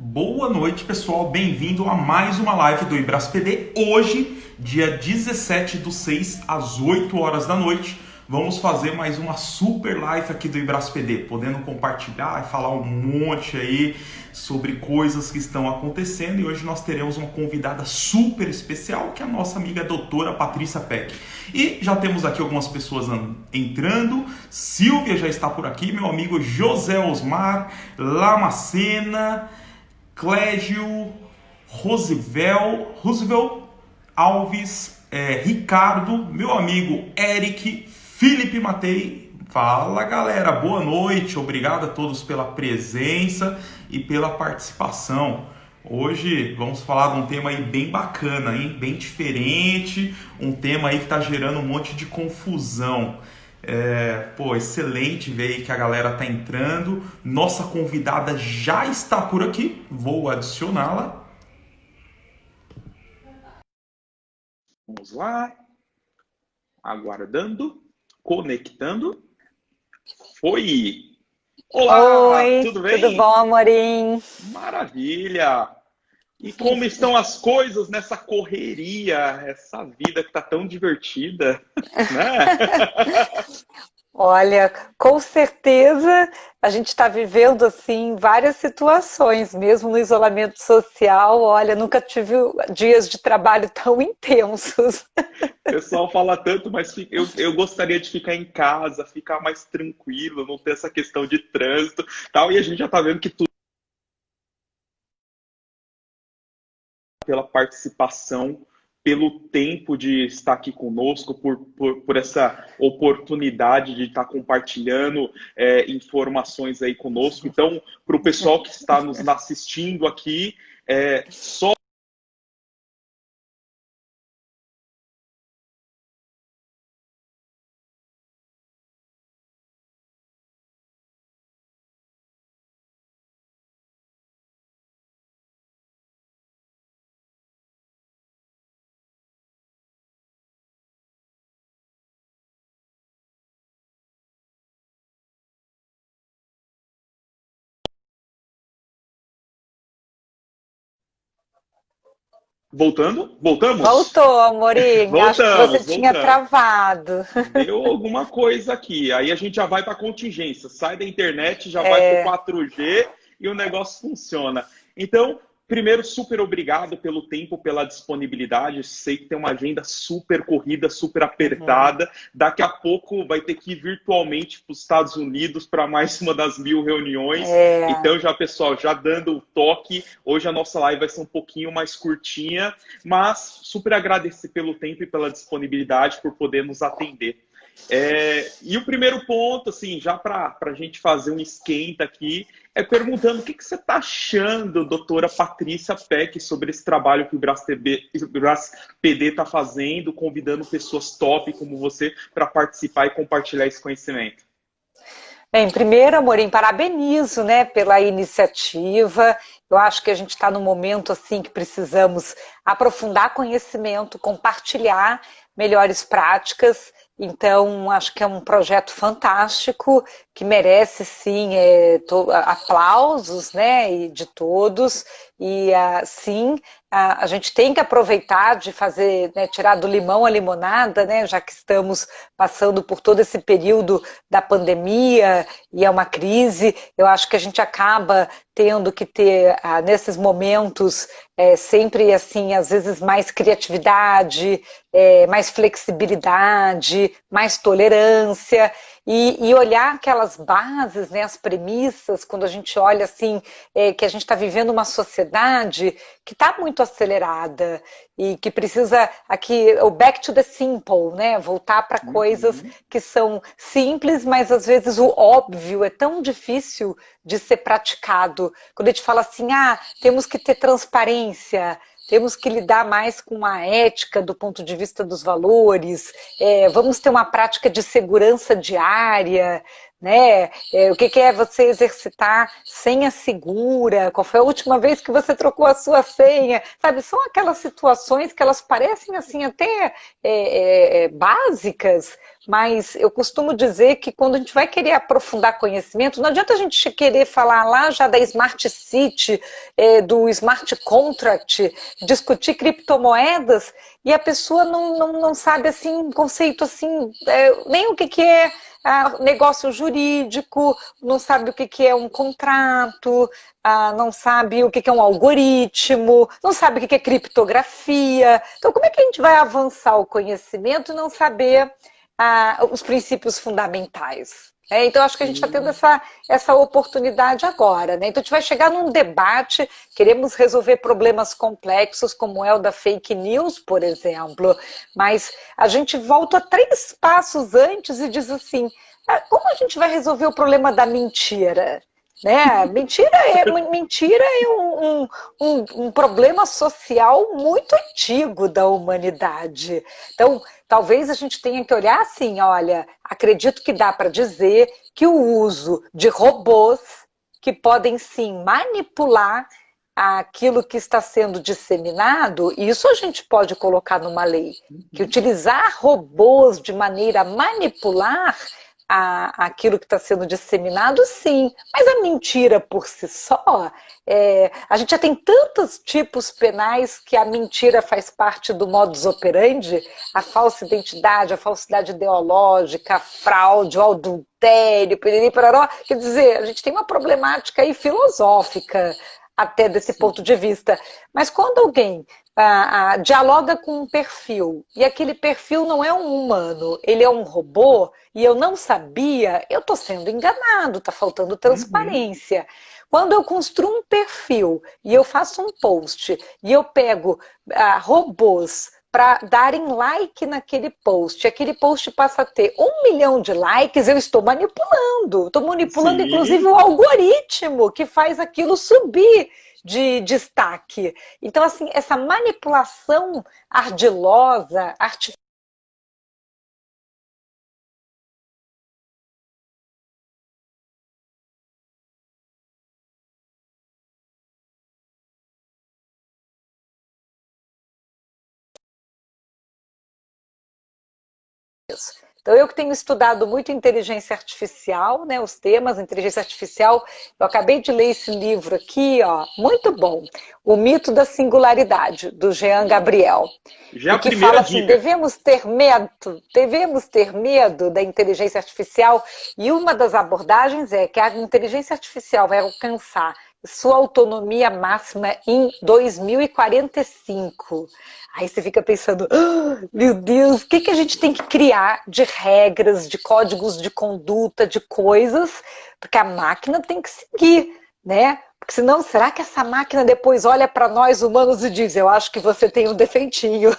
Boa noite, pessoal. Bem-vindo a mais uma live do IbrasPD. Hoje, dia 17/6, às 8 horas da noite, vamos fazer mais uma super live aqui do IbrasPD, podendo compartilhar e falar um monte aí sobre coisas que estão acontecendo. E hoje nós teremos uma convidada super especial, que é a nossa amiga doutora Patrícia Peck. E já temos aqui algumas pessoas entrando. Silvia já está por aqui, meu amigo José Osmar, Lamacena, Clégio, Roosevelt Alves, Ricardo, meu amigo Eric, Felipe Matei. Fala, galera, boa noite, obrigado a todos pela presença e pela participação. Hoje vamos falar de um tema aí bem bacana, hein? Bem diferente, um tema aí que está gerando um monte de confusão. Excelente ver aí que a galera tá entrando. Nossa convidada já está por aqui. Vou adicioná-la. Vamos lá. Aguardando. Conectando. Foi! Olá! Oi, Tudo bem? tudo bom, amorim? Maravilha! E como estão as coisas nessa correria, essa vida que tá tão divertida, né? Olha, com certeza a gente está vivendo assim várias situações, mesmo no isolamento social. Olha, nunca tive dias de trabalho tão intensos. O pessoal fala tanto, mas eu gostaria de ficar em casa, ficar mais tranquilo, não ter essa questão de trânsito e tal. E a gente já tá vendo que tudo pela participação, pelo tempo de estar aqui conosco, por essa oportunidade de estar compartilhando informações aí conosco. Então, para o pessoal que está nos assistindo aqui, só voltando? Voltamos? Voltou, amorim. Acho que você Voltamos, tinha voltamos. travado. Deu alguma coisa aqui. Aí a gente já vai para a contingência. Sai da internet, já vai para o 4G e o negócio funciona. Então, primeiro, super obrigado pelo tempo, pela disponibilidade. Sei que tem uma agenda super corrida, super apertada. Daqui a pouco vai ter que ir virtualmente para os Estados Unidos para mais uma das 1000 reuniões. Então, já, pessoal, já dando o toque, hoje a nossa live vai ser um pouquinho mais curtinha, mas super agradecer pelo tempo e pela disponibilidade por poder nos atender. E o primeiro ponto, assim, já para a gente fazer um esquenta aqui, é perguntando o que você está achando, doutora Patrícia Peck, sobre esse trabalho que o IbrasPD está fazendo, convidando pessoas top como você para participar e compartilhar esse conhecimento. Bem, primeiro, amorim, parabenizo, né, pela iniciativa. Eu acho que a gente está num momento assim que precisamos aprofundar conhecimento, compartilhar melhores práticas. Então, acho que é um projeto fantástico, que merece, sim, aplausos, né, de todos. E, sim, a gente tem que aproveitar de fazer, né, tirar do limão a limonada, né, já que estamos passando por todo esse período da pandemia e é uma crise. Eu acho que a gente acaba tendo que ter, nesses momentos, sempre, assim, às vezes mais criatividade, mais flexibilidade, mais tolerância e olhar aquelas bases, né, as premissas, quando a gente olha assim, que a gente está vivendo uma sociedade que está muito acelerada e que precisa aqui o back to the simple, né, voltar para coisas que são simples, mas às vezes o óbvio é tão difícil de ser praticado. Quando a gente fala assim, temos que ter transparência, temos que lidar mais com a ética do ponto de vista dos valores, vamos ter uma prática de segurança diária, né? O que é você exercitar senha segura? Qual foi a última vez que você trocou a sua senha? Sabe, são aquelas situações que elas parecem assim até básicas, mas eu costumo dizer que quando a gente vai querer aprofundar conhecimento, não adianta a gente querer falar lá já da Smart City, do Smart Contract, discutir criptomoedas, e a pessoa não sabe assim, um conceito assim, nem o que é negócio jurídico, não sabe o que é um contrato, não sabe o que é um algoritmo, não sabe o que é criptografia. Então, como é que a gente vai avançar o conhecimento e não saber os princípios fundamentais? Então, acho que a gente está tendo essa oportunidade agora, né? Então, a gente vai chegar num debate, queremos resolver problemas complexos, como é o da fake news, por exemplo, mas a gente volta 3 passos antes e diz assim, como a gente vai resolver o problema da mentira? Né? Mentira é um problema social muito antigo da humanidade. Então, talvez a gente tenha que olhar assim, olha, acredito que dá para dizer que o uso de robôs que podem sim manipular aquilo que está sendo disseminado, isso a gente pode colocar numa lei, que utilizar robôs de maneira a manipular aquilo que está sendo disseminado, sim. Mas a mentira por si só, a gente já tem tantos tipos penais que a mentira faz parte do modus operandi, a falsa identidade, a falsidade ideológica, a fraude, o adultério, piriri, pararó. Quer dizer, a gente tem uma problemática aí filosófica até desse ponto de vista. Mas quando alguém dialoga com um perfil, e aquele perfil não é um humano, ele é um robô, e eu não sabia, eu estou sendo enganado, está faltando transparência. Quando eu construo um perfil, e eu faço um post, e eu pego robôs para darem like naquele post passa a ter 1 milhão de likes, eu estou manipulando. Estou manipulando, inclusive, o algoritmo que faz aquilo subir de destaque. Então, assim, essa manipulação ardilosa, artificial, então, eu que tenho estudado muito inteligência artificial, né, os temas, inteligência artificial, eu acabei de ler esse livro aqui, ó, muito bom, O Mito da Singularidade, do Jean Gabriel. Já e que fala assim, devemos ter medo da inteligência artificial, e uma das abordagens é que a inteligência artificial vai alcançar sua autonomia máxima em 2045. Aí você fica pensando, meu Deus, o que a gente tem que criar de regras, de códigos de conduta, de coisas, porque a máquina tem que seguir, né? Porque senão, será que essa máquina depois olha para nós humanos e diz, eu acho que você tem um defeitinho?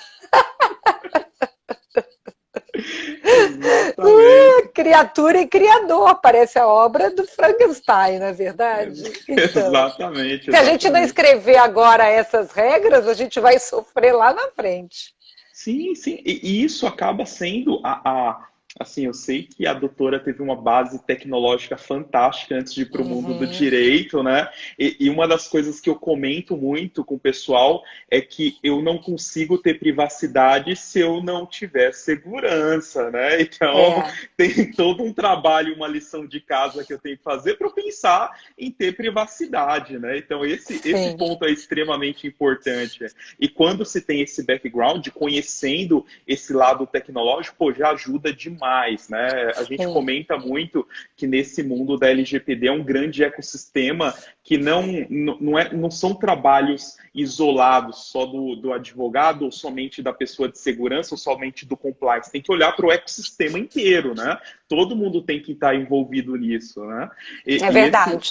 Criatura e criador, parece a obra do Frankenstein, não é verdade? Então, exatamente. Se a gente não escrever agora essas regras, a gente vai sofrer lá na frente. Sim, sim. E isso acaba sendo assim, eu sei que a doutora teve uma base tecnológica fantástica antes de ir para o mundo do direito, né? E uma das coisas que eu comento muito com o pessoal é que eu não consigo ter privacidade se eu não tiver segurança, né? Então, tem todo um trabalho, uma lição de casa que eu tenho que fazer para eu pensar em ter privacidade, né? Então, esse ponto é extremamente importante. E quando se tem esse background, conhecendo esse lado tecnológico, pô, já ajuda demais. Né? A gente comenta muito que nesse mundo da LGPD é um grande ecossistema que não são trabalhos isolados só do advogado ou somente da pessoa de segurança ou somente do compliance. Tem que olhar para o ecossistema inteiro, né? Todo mundo tem que estar envolvido nisso, né? É verdade.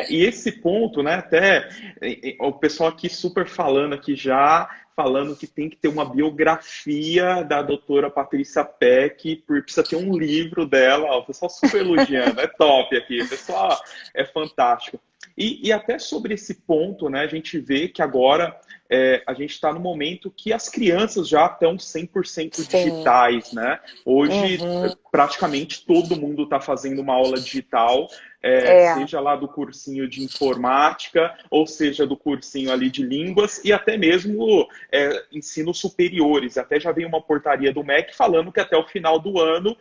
E esse ponto, né? Até o pessoal aqui super falando aqui já, falando que tem que ter uma biografia da doutora Patrícia Peck, precisa ter um livro dela, ó, o pessoal super elogiando, é top aqui, o pessoal é fantástico. E até sobre esse ponto, né, a gente vê que agora a gente está no momento que as crianças já estão 100% Sim. digitais, né? Hoje, praticamente todo mundo está fazendo uma aula digital, seja lá do cursinho de informática, ou seja do cursinho ali de línguas, e até mesmo ensinos superiores. Até já veio uma portaria do MEC falando que até o final do ano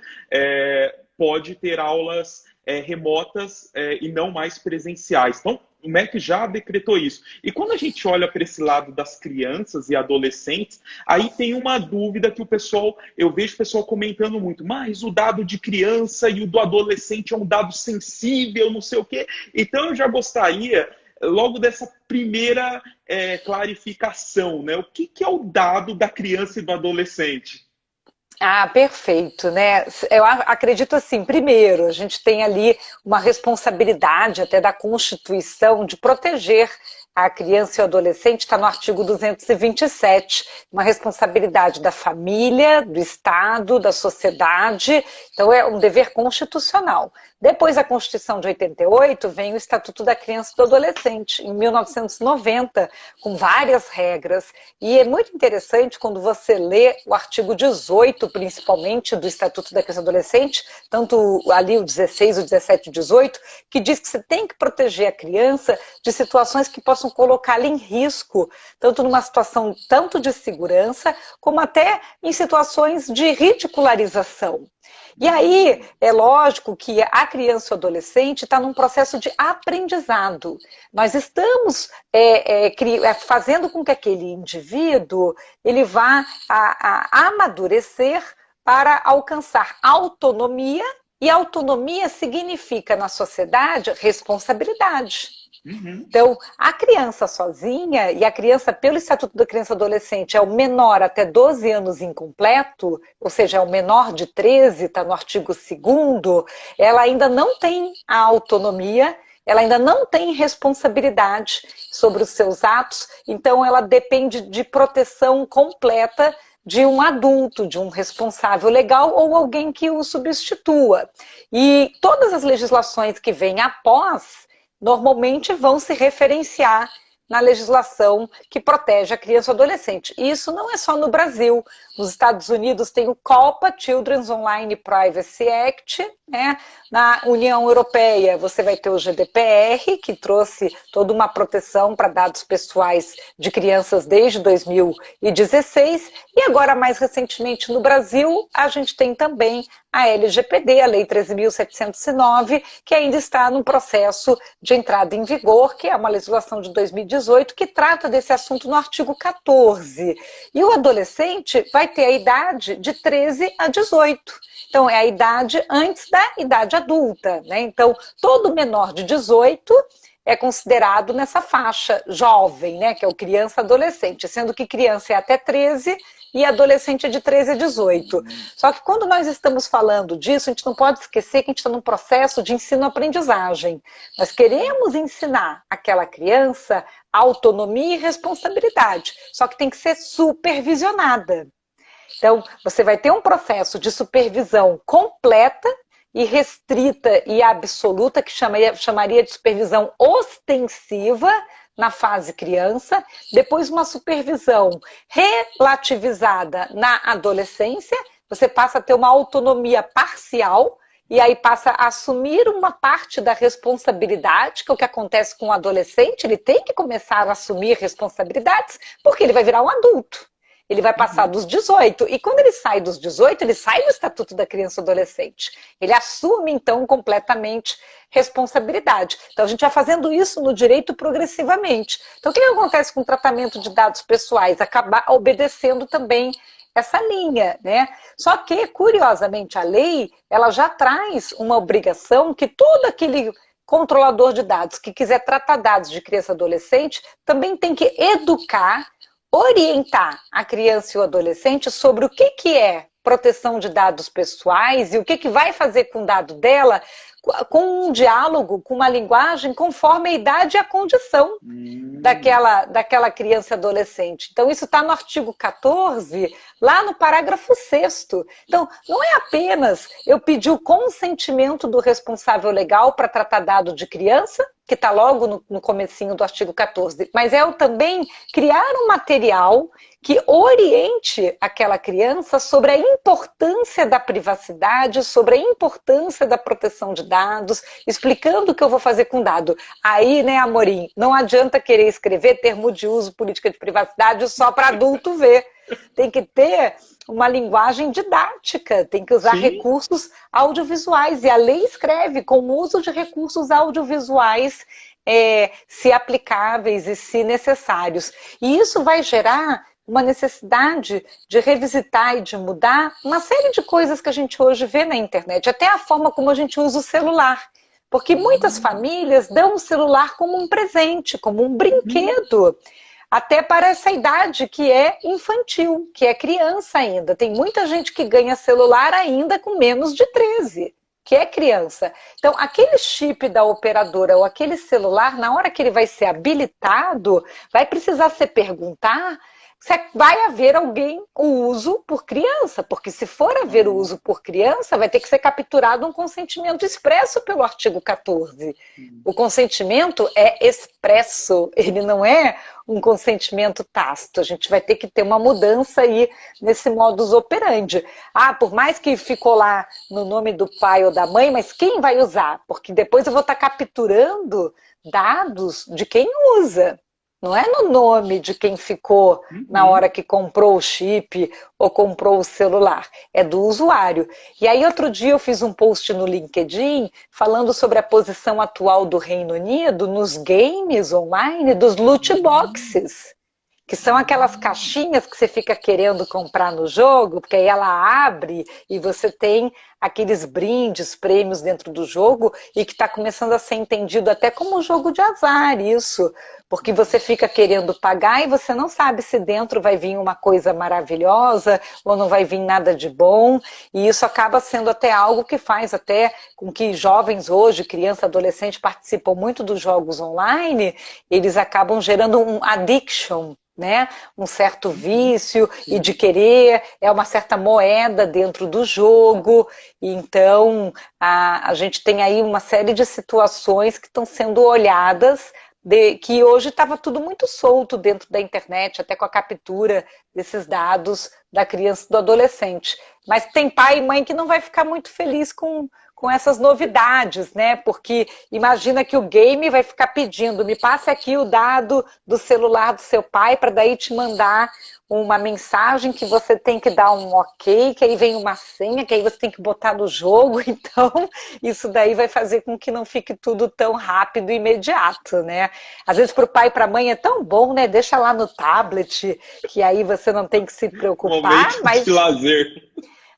pode ter aulas remotas e não mais presenciais. Então, o MEC já decretou isso. E quando a gente olha para esse lado das crianças e adolescentes, aí tem uma dúvida que eu vejo o pessoal comentando muito, mas o dado de criança e o do adolescente é um dado sensível, não sei o quê. Então, eu já gostaria, logo dessa primeira clarificação, né? O que é o dado da criança e do adolescente? Ah, perfeito, né? Eu acredito assim, primeiro, a gente tem ali uma responsabilidade até da Constituição de proteger a criança e o adolescente, está no artigo 227, uma responsabilidade da família, do Estado, da sociedade, então é um dever constitucional. Depois da Constituição de 88, vem o Estatuto da Criança e do Adolescente, em 1990, com várias regras, e é muito interessante quando você lê o artigo 18, principalmente, do Estatuto da Criança e do Adolescente, tanto ali o 16, o 17 e o 18, que diz que você tem que proteger a criança de situações que possam colocá-la em risco, tanto numa situação tanto de segurança, como até em situações de ridicularização. E aí, é lógico que a criança e o adolescente está num processo de aprendizado. Nós estamos fazendo com que aquele indivíduo ele vá a amadurecer para alcançar autonomia, e autonomia significa, na sociedade, responsabilidade. Então, a criança sozinha, e a criança, pelo Estatuto da Criança e Adolescente, é o menor até 12 anos incompleto, ou seja, é o menor de 13, está no artigo 2º, ela ainda não tem a autonomia, ela ainda não tem responsabilidade sobre os seus atos, então ela depende de proteção completa de um adulto, de um responsável legal ou alguém que o substitua. E todas as legislações que vêm após normalmente vão se referenciar na legislação que protege a criança e o adolescente. E isso não é só no Brasil. Nos Estados Unidos tem o COPPA, Children's Online Privacy Act, né? Na União Europeia você vai ter o GDPR, que trouxe toda uma proteção para dados pessoais de crianças desde 2016, e agora mais recentemente no Brasil a gente tem também a LGPD, a Lei 13.709, que ainda está no processo de entrada em vigor, que é uma legislação de 2018, que trata desse assunto no artigo 14. E o adolescente vai ter a idade de 13 a 18. Então, é a idade antes da idade adulta, né? Então, todo menor de 18 é considerado nessa faixa jovem, né? Que é o criança e adolescente, sendo que criança é até 13 e adolescente é de 13 a 18. Só que quando nós estamos falando disso, a gente não pode esquecer que a gente está num processo de ensino-aprendizagem. Nós queremos ensinar aquela criança autonomia e responsabilidade, só que tem que ser supervisionada. Então, você vai ter um processo de supervisão completa e restrita e absoluta, que chamaria de supervisão ostensiva, na fase criança, depois uma supervisão relativizada na adolescência, você passa a ter uma autonomia parcial, e aí passa a assumir uma parte da responsabilidade, que é o que acontece com o adolescente, ele tem que começar a assumir responsabilidades, porque ele vai virar um adulto. Ele vai passar dos 18, e quando ele sai dos 18, ele sai do Estatuto da Criança e Adolescente. Ele assume, então, completamente responsabilidade. Então, a gente vai fazendo isso no direito progressivamente. Então, o que acontece com o tratamento de dados pessoais? Acabar obedecendo também essa linha, né? Só que, curiosamente, a lei, ela já traz uma obrigação que todo aquele controlador de dados que quiser tratar dados de criança e adolescente também tem que educar, orientar a criança e o adolescente sobre o que é proteção de dados pessoais e o que vai fazer com o dado dela com um diálogo, com uma linguagem conforme a idade e a condição daquela criança e adolescente. Então, isso está no artigo 14, lá no parágrafo 6º. Então, não é apenas eu pedir o consentimento do responsável legal para tratar dado de criança, que está logo no comecinho do artigo 14, mas é eu também criar um material que oriente aquela criança sobre a importância da privacidade, sobre a importância da proteção de dados, explicando o que eu vou fazer com dado. Aí, né, Amorim, não adianta querer escrever termo de uso, política de privacidade só para adulto ver. Tem que ter uma linguagem didática, tem que usar recursos audiovisuais. E a lei escreve com o uso de recursos audiovisuais, se aplicáveis e se necessários. E isso vai gerar uma necessidade de revisitar e de mudar uma série de coisas que a gente hoje vê na internet, até a forma como a gente usa o celular. Porque muitas famílias dão o celular como um presente, como um brinquedo, até para essa idade que é infantil, que é criança ainda. Tem muita gente que ganha celular ainda com menos de 13, que é criança. Então, aquele chip da operadora ou aquele celular, na hora que ele vai ser habilitado, vai precisar se perguntar se vai haver o uso por criança, porque se for haver o uso por criança, vai ter que ser capturado um consentimento expresso pelo artigo 14. O consentimento é expresso, ele não é um consentimento tácito. A gente vai ter que ter uma mudança aí nesse modus operandi. Por mais que ficou lá no nome do pai ou da mãe, mas quem vai usar? Porque depois eu vou estar capturando dados de quem usa. Não é no nome de quem ficou na hora que comprou o chip ou comprou o celular. É do usuário. E aí, outro dia, eu fiz um post no LinkedIn falando sobre a posição atual do Reino Unido nos games online dos loot boxes, que são aquelas caixinhas que você fica querendo comprar no jogo, porque aí ela abre e você tem aqueles brindes, prêmios dentro do jogo, e que está começando a ser entendido até como um jogo de azar, isso. Porque você fica querendo pagar e você não sabe se dentro vai vir uma coisa maravilhosa ou não vai vir nada de bom. E isso acaba sendo até algo que faz até com que jovens hoje, criança, adolescente, participam muito dos jogos online, eles acabam gerando um addiction, né? Um certo vício e de querer, uma certa moeda dentro do jogo. Então, a gente tem aí uma série de situações que estão sendo olhadas, que hoje estava tudo muito solto dentro da internet, até com a captura desses dados da criança e do adolescente. Mas tem pai e mãe que não vai ficar muito feliz com essas novidades, né? Porque imagina que o game vai ficar pedindo, me passe aqui o dado do celular do seu pai para daí te mandar uma mensagem que você tem que dar um ok, que aí vem uma senha, que aí você tem que botar no jogo. Então, isso daí vai fazer com que não fique tudo tão rápido e imediato, né? Às vezes para o pai e para a mãe é tão bom, né? Deixa lá no tablet, que aí você não tem que se preocupar. Momento de lazer.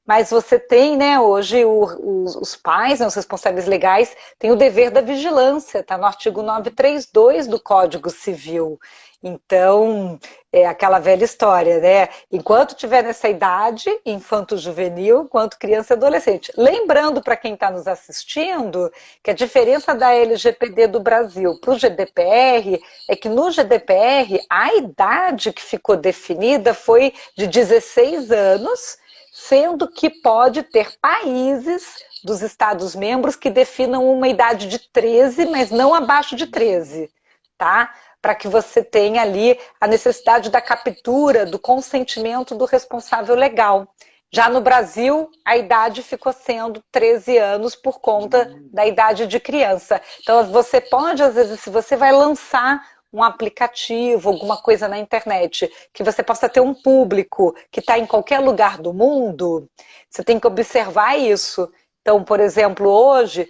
Mas você tem, né, hoje os pais, né, os responsáveis legais, têm o dever da vigilância, está no artigo 932 do Código Civil. Então, é aquela velha história, né? Enquanto estiver nessa idade, infanto-juvenil, enquanto criança e adolescente. Lembrando para quem está nos assistindo que a diferença da LGPD do Brasil para o GDPR é que no GDPR a idade que ficou definida foi de 16 anos, sendo que pode ter países dos Estados-membros que definam uma idade de 13, mas não abaixo de 13, tá? Para que você tenha ali a necessidade da captura, do consentimento do responsável legal. Já no Brasil, a idade ficou sendo 13 anos por conta da idade de criança. Então, você pode, às vezes, se você vai lançar um aplicativo, alguma coisa na internet, que você possa ter um público que está em qualquer lugar do mundo, você tem que observar isso. Então, por exemplo, hoje,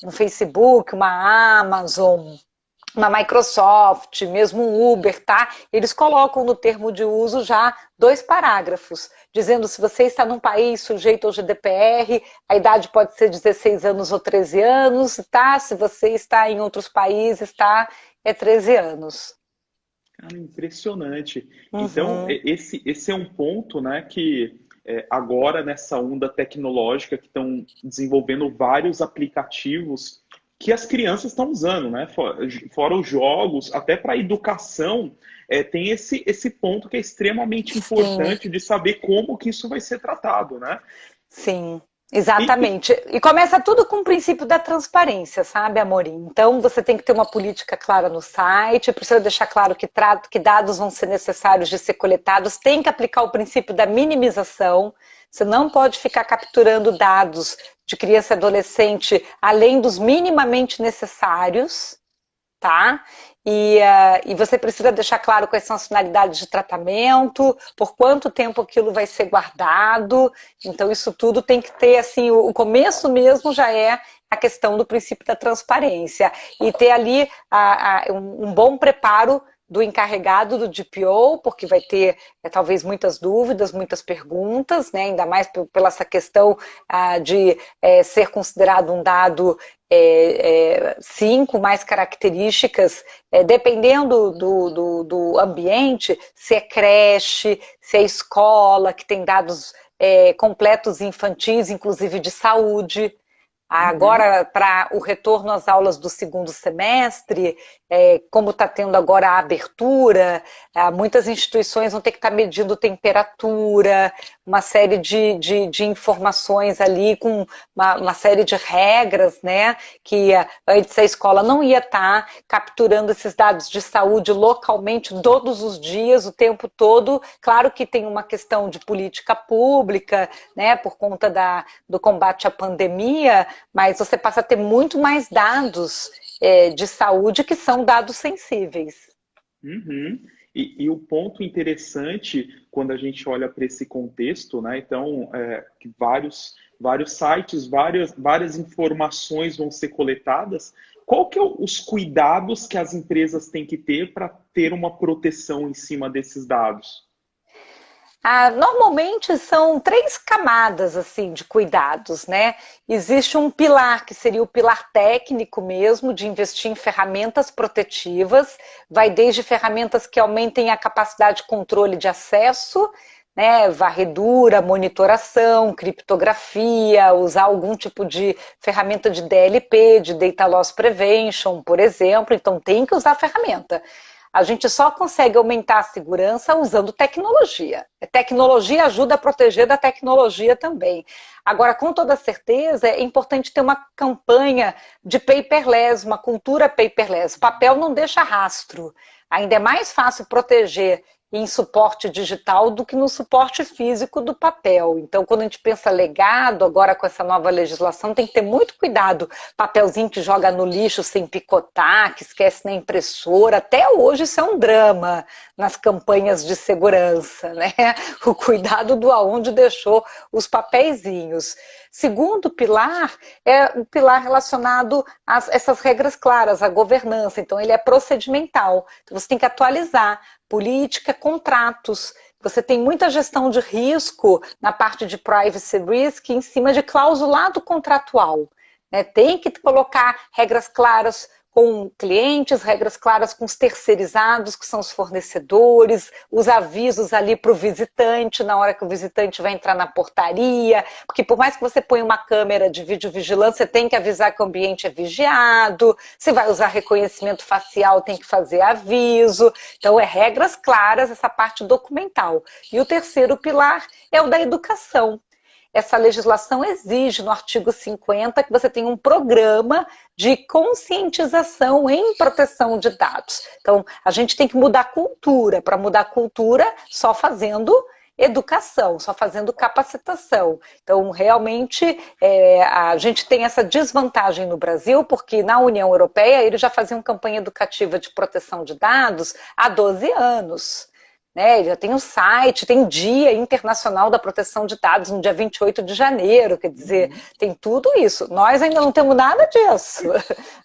um Facebook, uma Amazon, uma Microsoft, mesmo um Uber, tá? Eles colocam no termo de uso já 2 parágrafos, dizendo se você está num país sujeito ao GDPR, a idade pode ser 16 anos ou 13 anos, tá? Se você está em outros países, tá? É 13 anos. Cara, impressionante. Então, esse é um ponto, né, que agora nessa onda tecnológica que estão desenvolvendo vários aplicativos que as crianças estão usando, né? Fora os jogos, até para a educação, tem esse ponto que é extremamente importante de saber como que isso vai ser tratado, né? Sim. Exatamente. E começa tudo com o princípio da transparência, sabe, Amorim? Então, você tem que ter uma política clara no site, precisa deixar claro que dados vão ser necessários de ser coletados, tem que aplicar o princípio da minimização, você não pode ficar capturando dados de criança e adolescente além dos minimamente necessários, tá? E você precisa deixar claro quais são as finalidades de tratamento, por quanto tempo aquilo vai ser guardado. Então, isso tudo tem que ter, assim, o começo mesmo já é a questão do princípio da transparência. E ter ali um bom preparo do encarregado do DPO, porque vai ter talvez muitas dúvidas, muitas perguntas, né? Ainda mais pela essa questão de ser considerado um dado sim, com mais características, dependendo do ambiente, se é creche, se é escola, que tem dados completos infantis, inclusive de saúde. Agora, para o retorno às aulas do segundo semestre, como está tendo agora a abertura, muitas instituições vão ter que estar medindo temperatura, uma série de informações ali, com uma série de regras, né? Que antes a escola não ia estar capturando esses dados de saúde localmente todos os dias, o tempo todo. Claro que tem uma questão de política pública, né? Por conta do combate à pandemia, mas você passa a ter muito mais dados de saúde que são dados sensíveis. Uhum. E o ponto interessante, quando a gente olha para esse contexto, né? Então, que vários sites, várias informações vão ser coletadas, qual que é os cuidados que as empresas têm que ter para ter uma proteção em cima desses dados? Normalmente são 3 camadas assim de cuidados, né? Existe um pilar que seria o pilar técnico mesmo, de investir em ferramentas protetivas, vai desde ferramentas que aumentem a capacidade de controle de acesso, né? Varredura, monitoração, criptografia, usar algum tipo de ferramenta de DLP, de Data Loss Prevention, por exemplo. Então tem que usar a ferramenta. A gente só consegue aumentar a segurança usando tecnologia. A tecnologia ajuda a proteger da tecnologia também. Agora, com toda certeza, é importante ter uma campanha de paperless, uma cultura paperless. O papel não deixa rastro. Ainda é mais fácil proteger em suporte digital do que no suporte físico do papel. Então, quando a gente pensa legado, agora com essa nova legislação, tem que ter muito cuidado. Papelzinho que joga no lixo sem picotar, que esquece na impressora. Até hoje isso é um drama nas campanhas de segurança, né? O cuidado do aonde deixou os papeizinhos. Segundo pilar é o pilar relacionado a essas regras claras, a governança. Então, ele é procedimental. Então, você tem que atualizar política, contratos. Você tem muita gestão de risco na parte de privacy risk em cima de clausulado contratual, né? Tem que colocar regras claras com clientes, regras claras com os terceirizados, que são os fornecedores, os avisos ali para o visitante, na hora que o visitante vai entrar na portaria, porque por mais que você ponha uma câmera de videovigilância, tem que avisar que o ambiente é vigiado, se vai usar reconhecimento facial, tem que fazer aviso. Então, regras claras, essa parte documental. E o terceiro pilar é o da educação. Essa legislação exige, no artigo 50, que você tenha um programa de conscientização em proteção de dados. Então, a gente tem que mudar a cultura. Para mudar a cultura, só fazendo educação, só fazendo capacitação. Então, realmente, a gente tem essa desvantagem no Brasil, porque na União Europeia eles já faziam campanha educativa de proteção de dados há 12 anos. Né, já tem um site, tem Dia Internacional da Proteção de Dados no dia 28 de janeiro, quer dizer, tem tudo isso. Nós ainda não temos nada disso,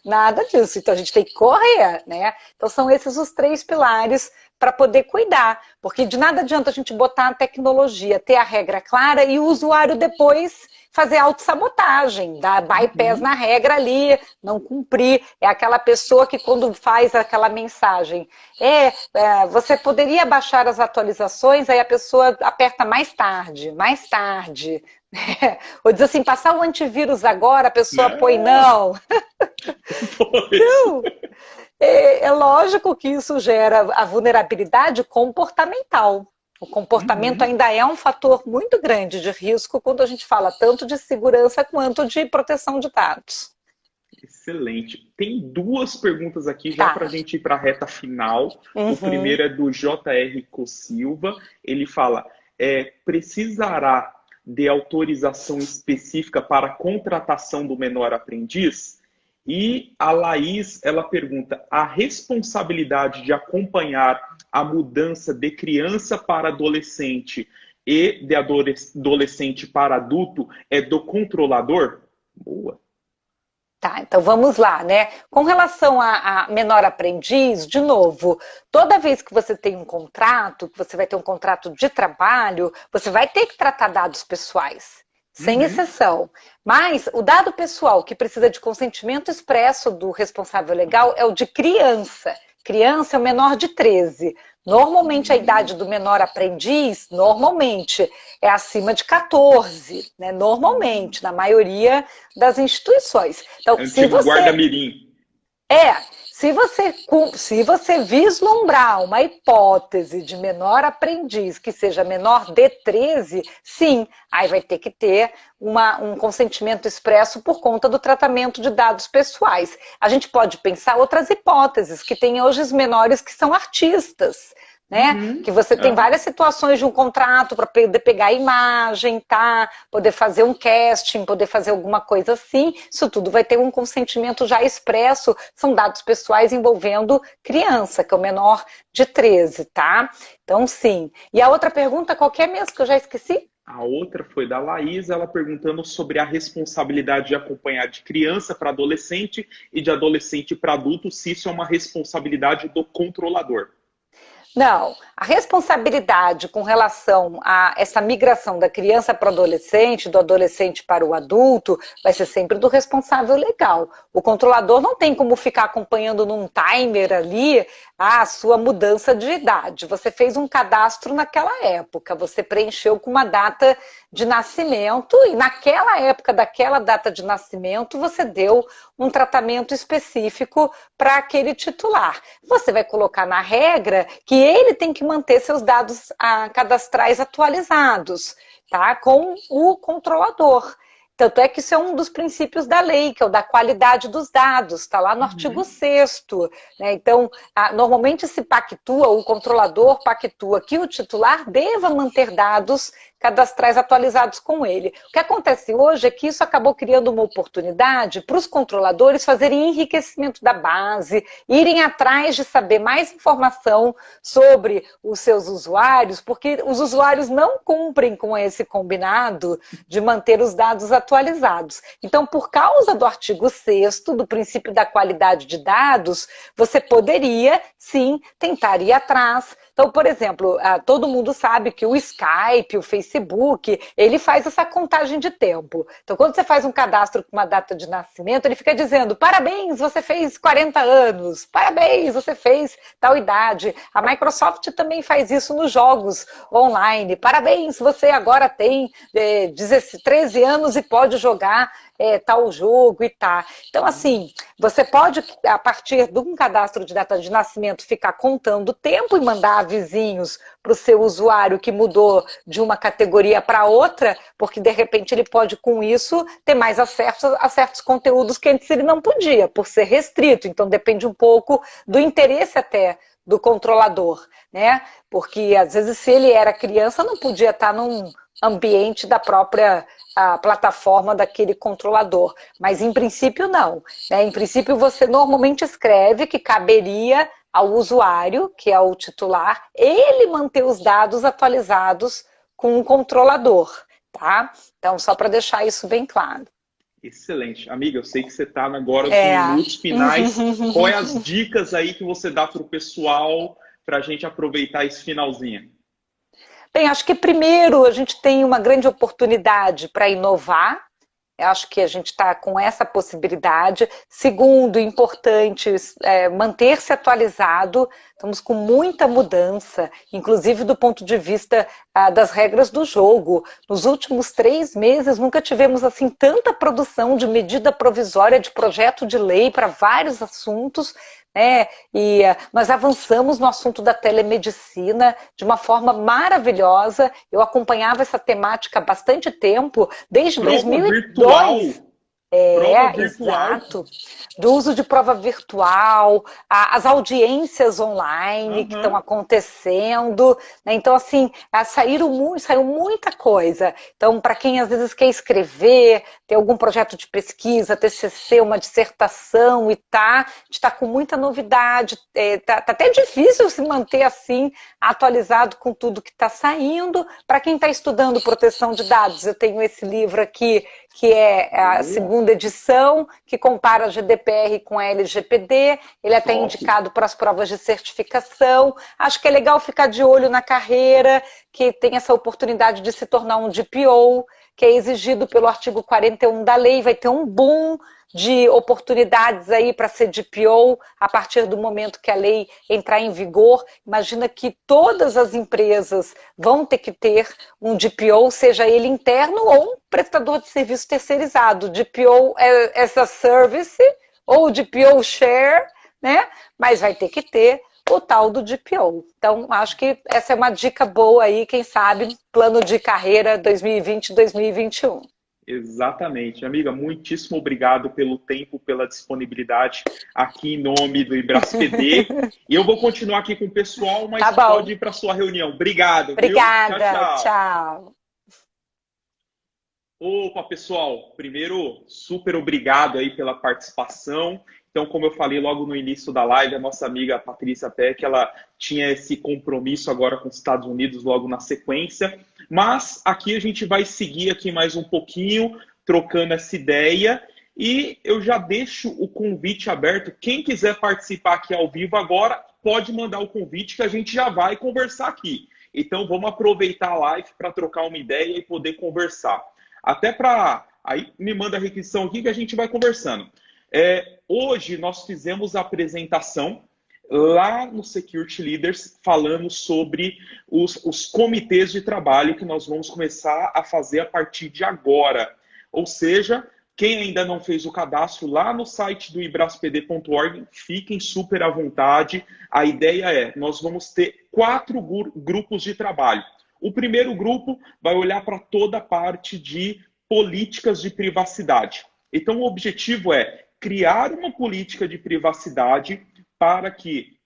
nada disso, então a gente tem que correr, né? Então são esses os 3 pilares para poder cuidar, porque de nada adianta a gente botar a tecnologia, ter a regra clara e o usuário depois fazer autossabotagem, dar bypass na regra ali, não cumprir. É aquela pessoa que quando faz aquela mensagem, você poderia baixar as atualizações, aí a pessoa aperta mais tarde, mais tarde. Ou diz assim, passar o antivírus agora, a pessoa põe não. Então, é lógico que isso gera a vulnerabilidade comportamental. O comportamento ainda é um fator muito grande de risco quando a gente fala tanto de segurança quanto de proteção de dados. Excelente. Tem duas perguntas aqui já para a gente ir para a reta final. O primeiro é do J.R. Silva. Ele fala, precisará de autorização específica para a contratação do menor aprendiz? E a Laís, ela pergunta, a responsabilidade de acompanhar a mudança de criança para adolescente e de adolescente para adulto é do controlador? Boa. Tá, então vamos lá, né? Com relação a menor aprendiz, de novo, toda vez que você tem um contrato, que você vai ter um contrato de trabalho, você vai ter que tratar dados pessoais. Sem exceção. Mas o dado pessoal que precisa de consentimento expresso do responsável legal é o de criança. Criança é o menor de 13. Normalmente a idade do menor aprendiz, normalmente, é acima de 14. Né? Normalmente, na maioria das instituições. Então, se você... guarda-mirim. Se você vislumbrar uma hipótese de menor aprendiz que seja menor de 13, sim, aí vai ter que ter um consentimento expresso por conta do tratamento de dados pessoais. A gente pode pensar outras hipóteses, que tem hoje os menores que são artistas. Né? Que você tem várias situações de um contrato para poder pegar a imagem, tá? Poder fazer um casting, poder fazer alguma coisa assim. Isso tudo vai ter um consentimento já expresso. São dados pessoais envolvendo criança, que é o menor de 13, tá? Então, sim. E a outra pergunta, qual que é mesmo, que eu já esqueci? A outra foi da Laís, ela perguntando sobre a responsabilidade de acompanhar de criança para adolescente e de adolescente para adulto, se isso é uma responsabilidade do controlador. Não, a responsabilidade com relação a essa migração da criança para o adolescente, do adolescente para o adulto, vai ser sempre do responsável legal. O controlador não tem como ficar acompanhando num timer ali a sua mudança de idade. Você fez um cadastro naquela época, você preencheu com uma data de nascimento e naquela época daquela data de nascimento você deu um tratamento específico para aquele titular. Você vai colocar na regra que ele tem que manter seus dados cadastrais atualizados, tá? Com o controlador. Tanto é que isso é um dos princípios da lei, que é o da qualidade dos dados, está lá no artigo 6º. Né? Então, normalmente se pactua, o controlador pactua que o titular deva manter dados cadastrais atualizados com ele. O que acontece hoje é que isso acabou criando uma oportunidade para os controladores fazerem enriquecimento da base, irem atrás de saber mais informação sobre os seus usuários, porque os usuários não cumprem com esse combinado de manter os dados atualizados. Então, por causa do artigo 6º, do princípio da qualidade de dados, você poderia, sim, tentar ir atrás. Então, por exemplo, todo mundo sabe que o Skype, o Facebook, ele faz essa contagem de tempo. Então, quando você faz um cadastro com uma data de nascimento, ele fica dizendo, parabéns, você fez 40 anos, parabéns, você fez tal idade. A Microsoft também faz isso nos jogos online. Parabéns, você agora tem 13 anos e pode jogar tal jogo e tá. Então, assim, você pode, a partir de um cadastro de data de nascimento, ficar contando o tempo e mandar avisinhos para o seu usuário que mudou de uma categoria para outra, porque, de repente, ele pode, com isso, ter mais acesso a certos conteúdos que antes ele não podia, por ser restrito. Então, depende um pouco do interesse até do controlador, né? Porque, às vezes, se ele era criança, não podia estar num ambiente da própria plataforma daquele controlador. Mas, em princípio, não. Né? Em princípio, você normalmente escreve que caberia ao usuário, que é o titular, ele manter os dados atualizados com o controlador. Tá? Então, só para deixar isso bem claro. Excelente. Amiga, eu sei que você está agora nos minutos finais. Quais as dicas aí que você dá para o pessoal para a gente aproveitar esse finalzinho? Bem, acho que primeiro a gente tem uma grande oportunidade para inovar. Eu acho que a gente está com essa possibilidade. Segundo, importante manter-se atualizado. Estamos com muita mudança, inclusive do ponto de vista das regras do jogo. Nos últimos 3 meses, nunca tivemos assim tanta produção de medida provisória, de projeto de lei para vários assuntos. E nós avançamos no assunto da telemedicina de uma forma maravilhosa. Eu acompanhava essa temática há bastante tempo, desde Prova 2002. virtual. Prova virtual. Exato. Do uso de prova virtual, as audiências online que estão acontecendo, né? Então, assim, saiu muita coisa. Então, para quem às vezes quer escrever, ter algum projeto de pesquisa, TCC, uma dissertação e a gente está com muita novidade. Tá até difícil se manter assim, atualizado com tudo que está saindo. Para quem está estudando proteção de dados, eu tenho esse livro aqui, que é a segunda edição, que compara a GDPR com a LGPD. Ele é até indicado para as provas de certificação. Acho que é legal ficar de olho na carreira, que tem essa oportunidade de se tornar um DPO, que é exigido pelo artigo 41 da lei. Vai ter um boom de oportunidades aí para ser DPO a partir do momento que a lei entrar em vigor. Imagina que todas as empresas vão ter que ter um DPO, seja ele interno ou um prestador de serviço terceirizado. DPO as a service ou DPO share, né? Mas vai ter que ter o tal do DPO. Então, acho que essa é uma dica boa aí, quem sabe, plano de carreira 2020-2021. Exatamente. Amiga, muitíssimo obrigado pelo tempo, pela disponibilidade aqui em nome do IbrasPD. E eu vou continuar aqui com o pessoal, mas pode ir para a sua reunião. Obrigado. Obrigada. Viu? Tchau, tchau. Opa, pessoal. Primeiro, super obrigado aí pela participação. Então, como eu falei logo no início da live, a nossa amiga Patrícia Peck, ela tinha esse compromisso agora com os Estados Unidos logo na sequência. Mas aqui a gente vai seguir aqui mais um pouquinho, trocando essa ideia. E eu já deixo o convite aberto. Quem quiser participar aqui ao vivo agora, pode mandar o convite que a gente já vai conversar aqui. Então, vamos aproveitar a live para trocar uma ideia e poder conversar. Até para... Aí me manda a requisição aqui que a gente vai conversando. Hoje nós fizemos a apresentação lá no Security Leaders falando sobre os comitês de trabalho que nós vamos começar a fazer a partir de agora. Ou seja, quem ainda não fez o cadastro lá no site do ibraspd.org, fiquem super à vontade. A ideia nós vamos ter 4 grupos de trabalho. O primeiro grupo vai olhar para toda a parte de políticas de privacidade. Então, o objetivo é criar uma política de privacidade para que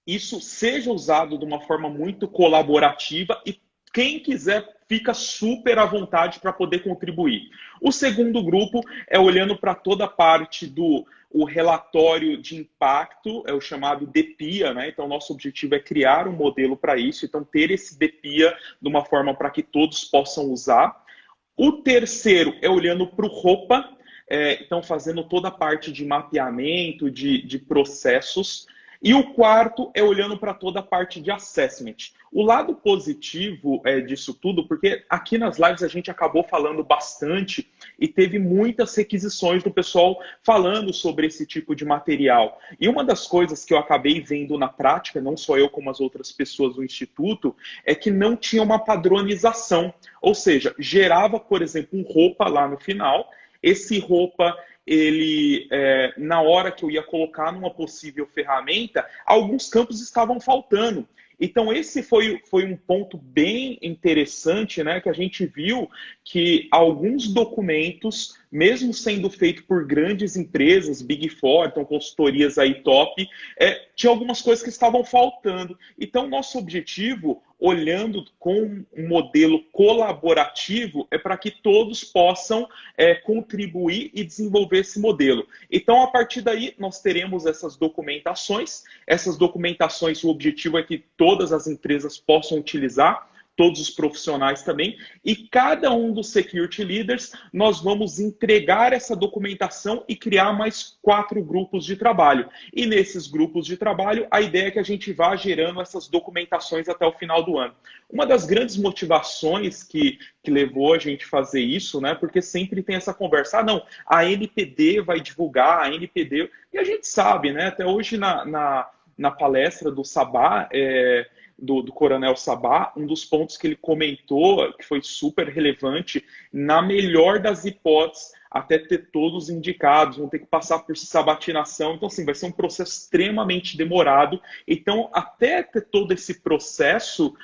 isso seja usado de uma forma muito colaborativa e quem quiser fica super à vontade para poder contribuir. O segundo grupo é olhando para toda a parte do relatório de impacto, é o chamado DPIA, né? Então, nosso objetivo é criar um modelo para isso, então ter esse DPIA de uma forma para que todos possam usar. O terceiro é olhando para o ROPA, então fazendo toda a parte de mapeamento, de processos. E o quarto é olhando para toda a parte de assessment. O lado positivo disso tudo, porque aqui nas lives a gente acabou falando bastante e teve muitas requisições do pessoal falando sobre esse tipo de material. E uma das coisas que eu acabei vendo na prática, não só eu como as outras pessoas do Instituto, é que não tinha uma padronização. Ou seja, gerava, por exemplo, um ROPA lá no final. Esse ROPA, ele, na hora que eu ia colocar numa possível ferramenta, alguns campos estavam faltando. Então, esse foi um ponto bem interessante, né? Que a gente viu que alguns documentos, mesmo sendo feitos por grandes empresas, Big Four, então consultorias aí top, tinha algumas coisas que estavam faltando. Então, nosso objetivo, olhando com um modelo colaborativo, é para que todos possam contribuir e desenvolver esse modelo. Então, a partir daí, nós teremos essas documentações. Essas documentações, o objetivo é que todas as empresas possam utilizar. todos os profissionais também, e cada um dos security leaders, nós vamos entregar essa documentação e criar mais 4 grupos de trabalho. E nesses grupos de trabalho, a ideia é que a gente vá gerando essas documentações até o final do ano. Uma das grandes motivações que levou a gente a fazer isso, né? Porque sempre tem essa conversa, ah, não, a NPD vai divulgar, a NPD... E a gente sabe, né? Até hoje na palestra do Sabá, do Coronel Sabá, um dos pontos que ele comentou, que foi super relevante, na melhor das hipóteses, até ter todos indicados, vão ter que passar por sabatinação. Então, assim, vai ser um processo extremamente demorado. Então, até ter todo esse processo,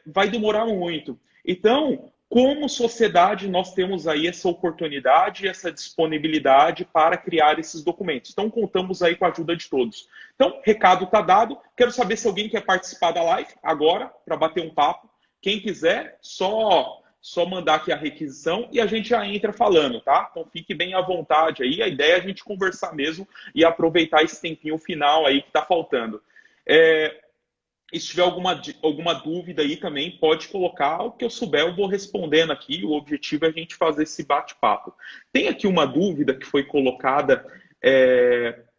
vai demorar muito. Então, como sociedade, nós temos aí essa oportunidade, essa disponibilidade para criar esses documentos. Então, contamos aí com a ajuda de todos. Então, recado está dado. Quero saber se alguém quer participar da live agora, para bater um papo. Quem quiser, só mandar aqui a requisição e a gente já entra falando, tá? Então, fique bem à vontade aí. A ideia é a gente conversar mesmo e aproveitar esse tempinho final aí que está faltando. E se tiver alguma dúvida aí também, pode colocar. O que eu souber, eu vou respondendo aqui. O objetivo é a gente fazer esse bate-papo. Tem aqui uma dúvida que foi colocada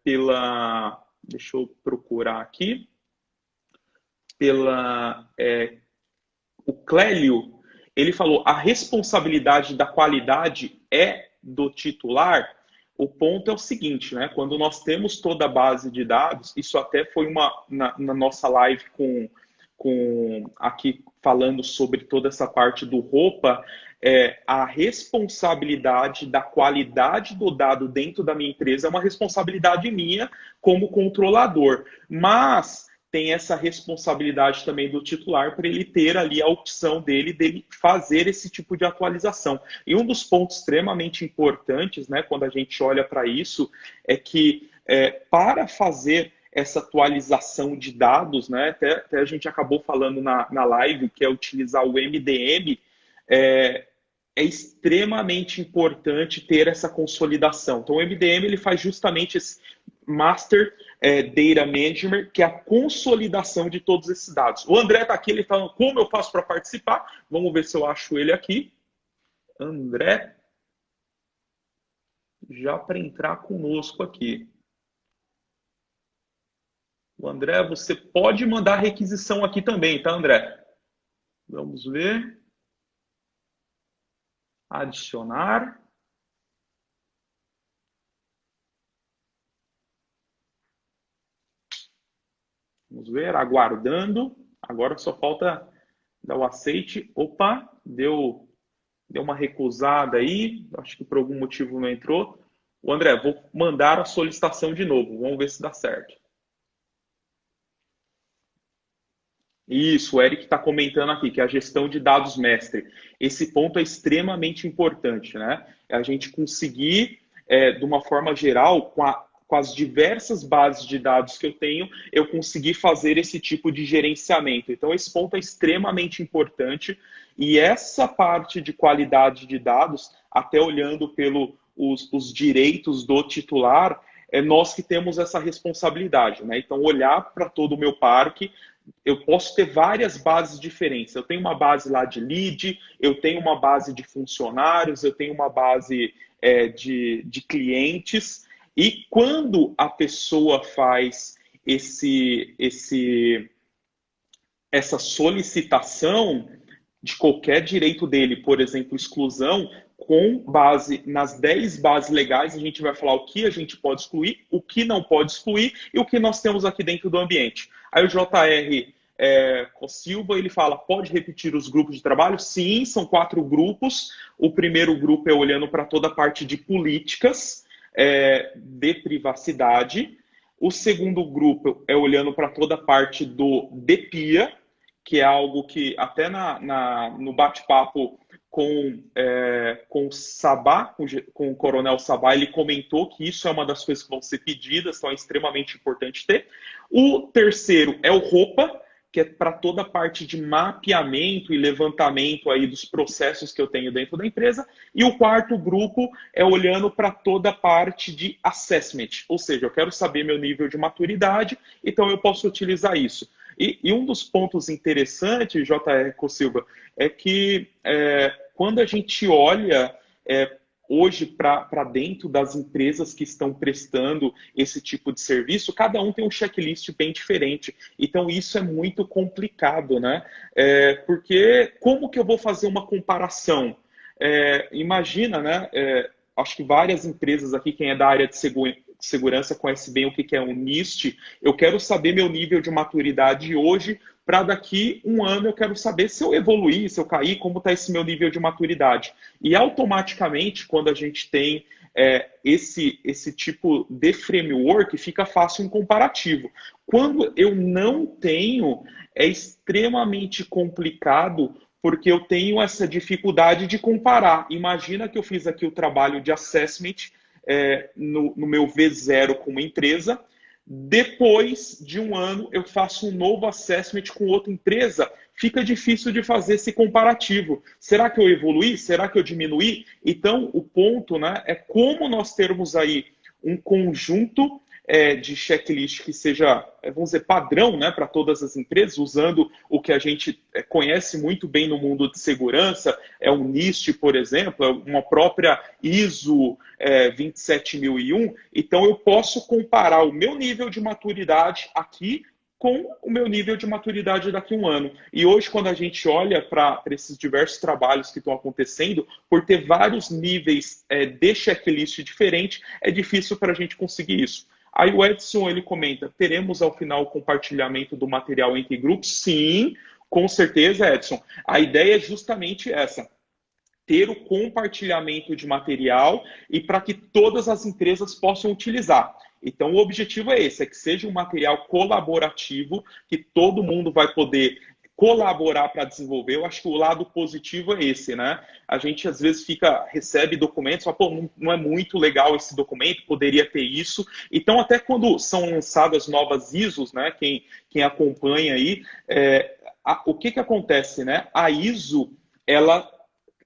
pela... Deixa eu procurar aqui. O Clélio, ele falou, a responsabilidade da qualidade é do titular? O ponto é o seguinte, né? Quando nós temos toda a base de dados, isso até foi na nossa live aqui falando sobre toda essa parte do roupa, a responsabilidade da qualidade do dado dentro da minha empresa é uma responsabilidade minha como controlador. Mas tem essa responsabilidade também do titular para ele ter ali a opção dele fazer esse tipo de atualização. E um dos pontos extremamente importantes, né, quando a gente olha para isso, é que para fazer essa atualização de dados, né, até a gente acabou falando na live, que é utilizar o MDM, é extremamente importante ter essa consolidação. Então, o MDM ele faz justamente esse Master Data Management, que é a consolidação de todos esses dados. O André está aqui, ele está falando como eu faço para participar. Vamos ver se eu acho ele aqui. André, já para entrar conosco aqui. O André, você pode mandar requisição aqui também, tá, André? Vamos ver. Adicionar. Vamos ver, aguardando. Agora só falta dar o aceite. Opa, deu uma recusada aí. Acho que por algum motivo não entrou. O André, vou mandar a solicitação de novo. Vamos ver se dá certo. Isso, o Eric está comentando aqui, que é a gestão de dados mestre. Esse ponto é extremamente importante, né? É a gente conseguir, de uma forma geral, com as diversas bases de dados que eu tenho, eu conseguir fazer esse tipo de gerenciamento. Então, esse ponto é extremamente importante. E essa parte de qualidade de dados, até olhando pelos direitos do titular, é nós que temos essa responsabilidade, né? Então, olhar para todo o meu parque, eu posso ter várias bases diferentes. Eu tenho uma base lá de lead, eu tenho uma base de funcionários, eu tenho uma base de clientes. E quando a pessoa faz essa solicitação de qualquer direito dele, por exemplo, exclusão, com base nas 10 bases legais, a gente vai falar o que a gente pode excluir, o que não pode excluir e o que nós temos aqui dentro do ambiente. Aí o JR Silva, ele fala, pode repetir os grupos de trabalho? Sim, são 4 grupos. O primeiro grupo é olhando para toda a parte de políticas de privacidade. O segundo grupo é olhando para toda a parte do DPIA, que é algo que até no bate-papo com o Sabá, com o Coronel Sabá, ele comentou que isso é uma das coisas que vão ser pedidas, então é extremamente importante ter. O terceiro é o ROPA, que é para toda a parte de mapeamento e levantamento aí dos processos que eu tenho dentro da empresa. E o quarto grupo é olhando para toda a parte de assessment, ou seja, eu quero saber meu nível de maturidade, então eu posso utilizar isso. E um dos pontos interessantes, J.R. Silva, é que quando a gente olha hoje para dentro das empresas que estão prestando esse tipo de serviço, cada um tem um checklist bem diferente. Então, isso é muito complicado, né? Porque como que eu vou fazer uma comparação? Imagina, né? Acho que várias empresas aqui, quem é da área de segurança conhece bem o que é um NIST. Eu quero saber meu nível de maturidade hoje, para daqui um ano eu quero saber se eu evoluir, se eu cair, como está esse meu nível de maturidade. E automaticamente, quando a gente tem esse tipo de framework, fica fácil um comparativo. Quando eu não tenho, é extremamente complicado, porque eu tenho essa dificuldade de comparar. Imagina que eu fiz aqui o trabalho de assessment no meu V0 com uma empresa, depois de um ano eu faço um novo assessment com outra empresa, fica difícil de fazer esse comparativo. Será que eu evoluí? Será que eu diminuí? Então, o ponto, né, é como nós termos aí um conjunto de checklist que seja, vamos dizer, padrão, né, para todas as empresas, usando o que a gente conhece muito bem no mundo de segurança, o NIST, por exemplo, uma própria ISO 27001. Então, eu posso comparar o meu nível de maturidade aqui com o meu nível de maturidade daqui a um ano. E hoje, quando a gente olha para esses diversos trabalhos que estão acontecendo, por ter vários níveis de checklist diferente, é difícil para a gente conseguir isso. Aí o Edson, ele comenta, teremos ao final o compartilhamento do material entre grupos? Sim, com certeza, Edson. A ideia é justamente essa, ter o compartilhamento de material e para que todas as empresas possam utilizar. Então, o objetivo é esse, que seja um material colaborativo, que todo mundo vai poder colaborar para desenvolver. Eu acho que o lado positivo é esse, né? A gente às vezes recebe documentos, fala, pô, não é muito legal esse documento, poderia ter isso. Então, até quando são lançadas novas ISOs, né? Quem acompanha aí, o que acontece, né? A ISO, ela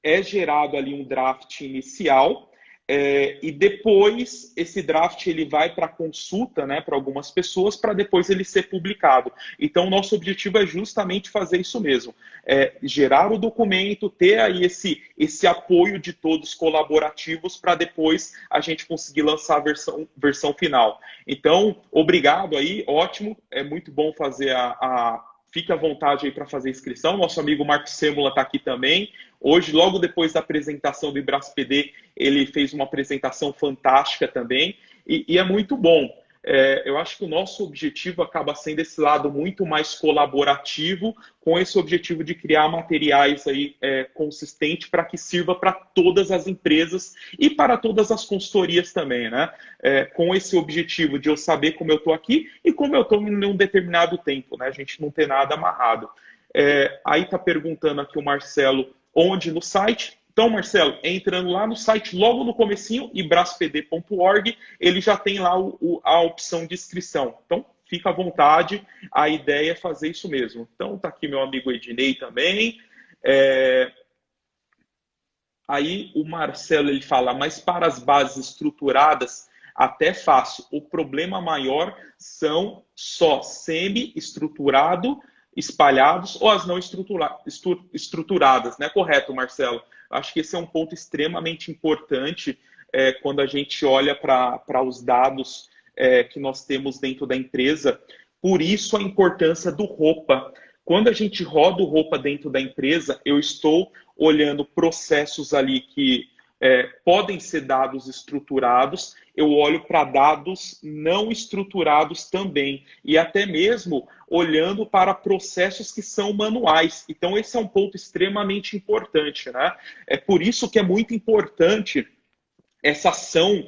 é gerado ali um draft inicial, e depois esse draft ele vai para consulta, né, para algumas pessoas, para depois ele ser publicado. Então, nosso objetivo é justamente fazer isso mesmo, gerar o documento, ter aí esse apoio de todos colaborativos para depois a gente conseguir lançar a versão final. Então, obrigado aí, ótimo, é muito bom fazer Fique à vontade aí para fazer a inscrição. Nosso amigo Marcos Sêmula está aqui também. Hoje, logo depois da apresentação do IbrasPD, ele fez uma apresentação fantástica também. E é muito bom. Eu acho que o nosso objetivo acaba sendo esse lado muito mais colaborativo, com esse objetivo de criar materiais aí consistentes para que sirva para todas as empresas e para todas as consultorias também, né? Com esse objetivo de eu saber como eu estou aqui e como eu estou em um determinado tempo, né? A gente não ter nada amarrado. Aí está perguntando aqui o Marcelo, onde no site? Então, Marcelo, entrando lá no site, logo no comecinho, ibraspd.org, ele já tem lá a opção de inscrição. Então, fica à vontade, a ideia é fazer isso mesmo. Então, tá aqui meu amigo Ednei também. Aí o Marcelo, ele fala, mas para as bases estruturadas, até fácil. O problema maior são só semi-estruturado, espalhados, ou as não estruturadas, né? Correto, Marcelo? Acho que esse é um ponto extremamente importante quando a gente olha para os dados que nós temos dentro da empresa. Por isso a importância do ROPA. Quando a gente roda o ROPA dentro da empresa, eu estou olhando processos ali que podem ser dados estruturados, eu olho para dados não estruturados também, e até mesmo olhando para processos que são manuais. Então, esse é um ponto extremamente importante, né? É por isso que é muito importante essa ação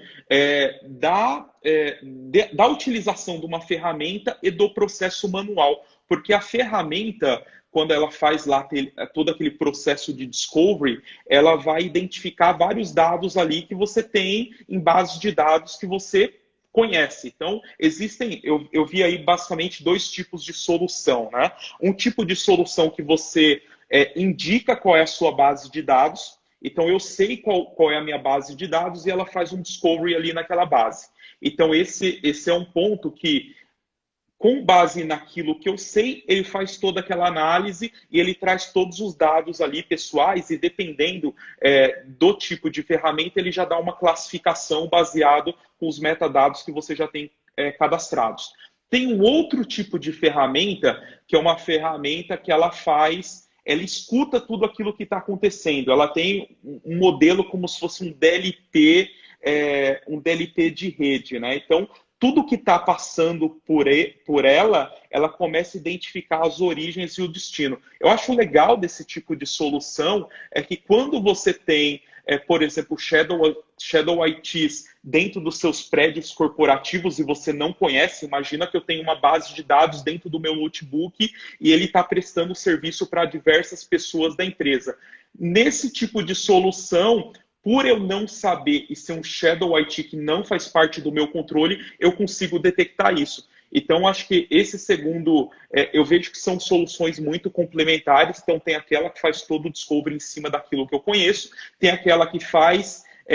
da utilização de uma ferramenta e do processo manual, porque a ferramenta, quando ela faz lá todo aquele processo de discovery, ela vai identificar vários dados ali que você tem em bases de dados que você conhece. Então, existem, eu vi aí basicamente dois tipos de solução, né? Um tipo de solução que você indica qual é a sua base de dados, então eu sei qual é a minha base de dados e ela faz um discovery ali naquela base. Então, esse é um ponto que com base naquilo que eu sei, ele faz toda aquela análise e ele traz todos os dados ali pessoais e dependendo do tipo de ferramenta, ele já dá uma classificação baseado com os metadados que você já tem cadastrados. Tem um outro tipo de ferramenta, que é uma ferramenta que ela escuta tudo aquilo que está acontecendo. Ela tem um modelo como se fosse um DLP, um DLP de rede, né? Então, tudo que está passando por ela, ela começa a identificar as origens e o destino. Eu acho legal desse tipo de solução é que quando você tem, por exemplo, Shadow ITs dentro dos seus prédios corporativos e você não conhece, imagina que eu tenho uma base de dados dentro do meu notebook e ele está prestando serviço para diversas pessoas da empresa. Nesse tipo de solução, por eu não saber e ser um Shadow IT que não faz parte do meu controle, eu consigo detectar isso. Então, acho que esse segundo, eu vejo que são soluções muito complementares. Então, tem aquela que faz todo o discovery em cima daquilo que eu conheço, tem aquela que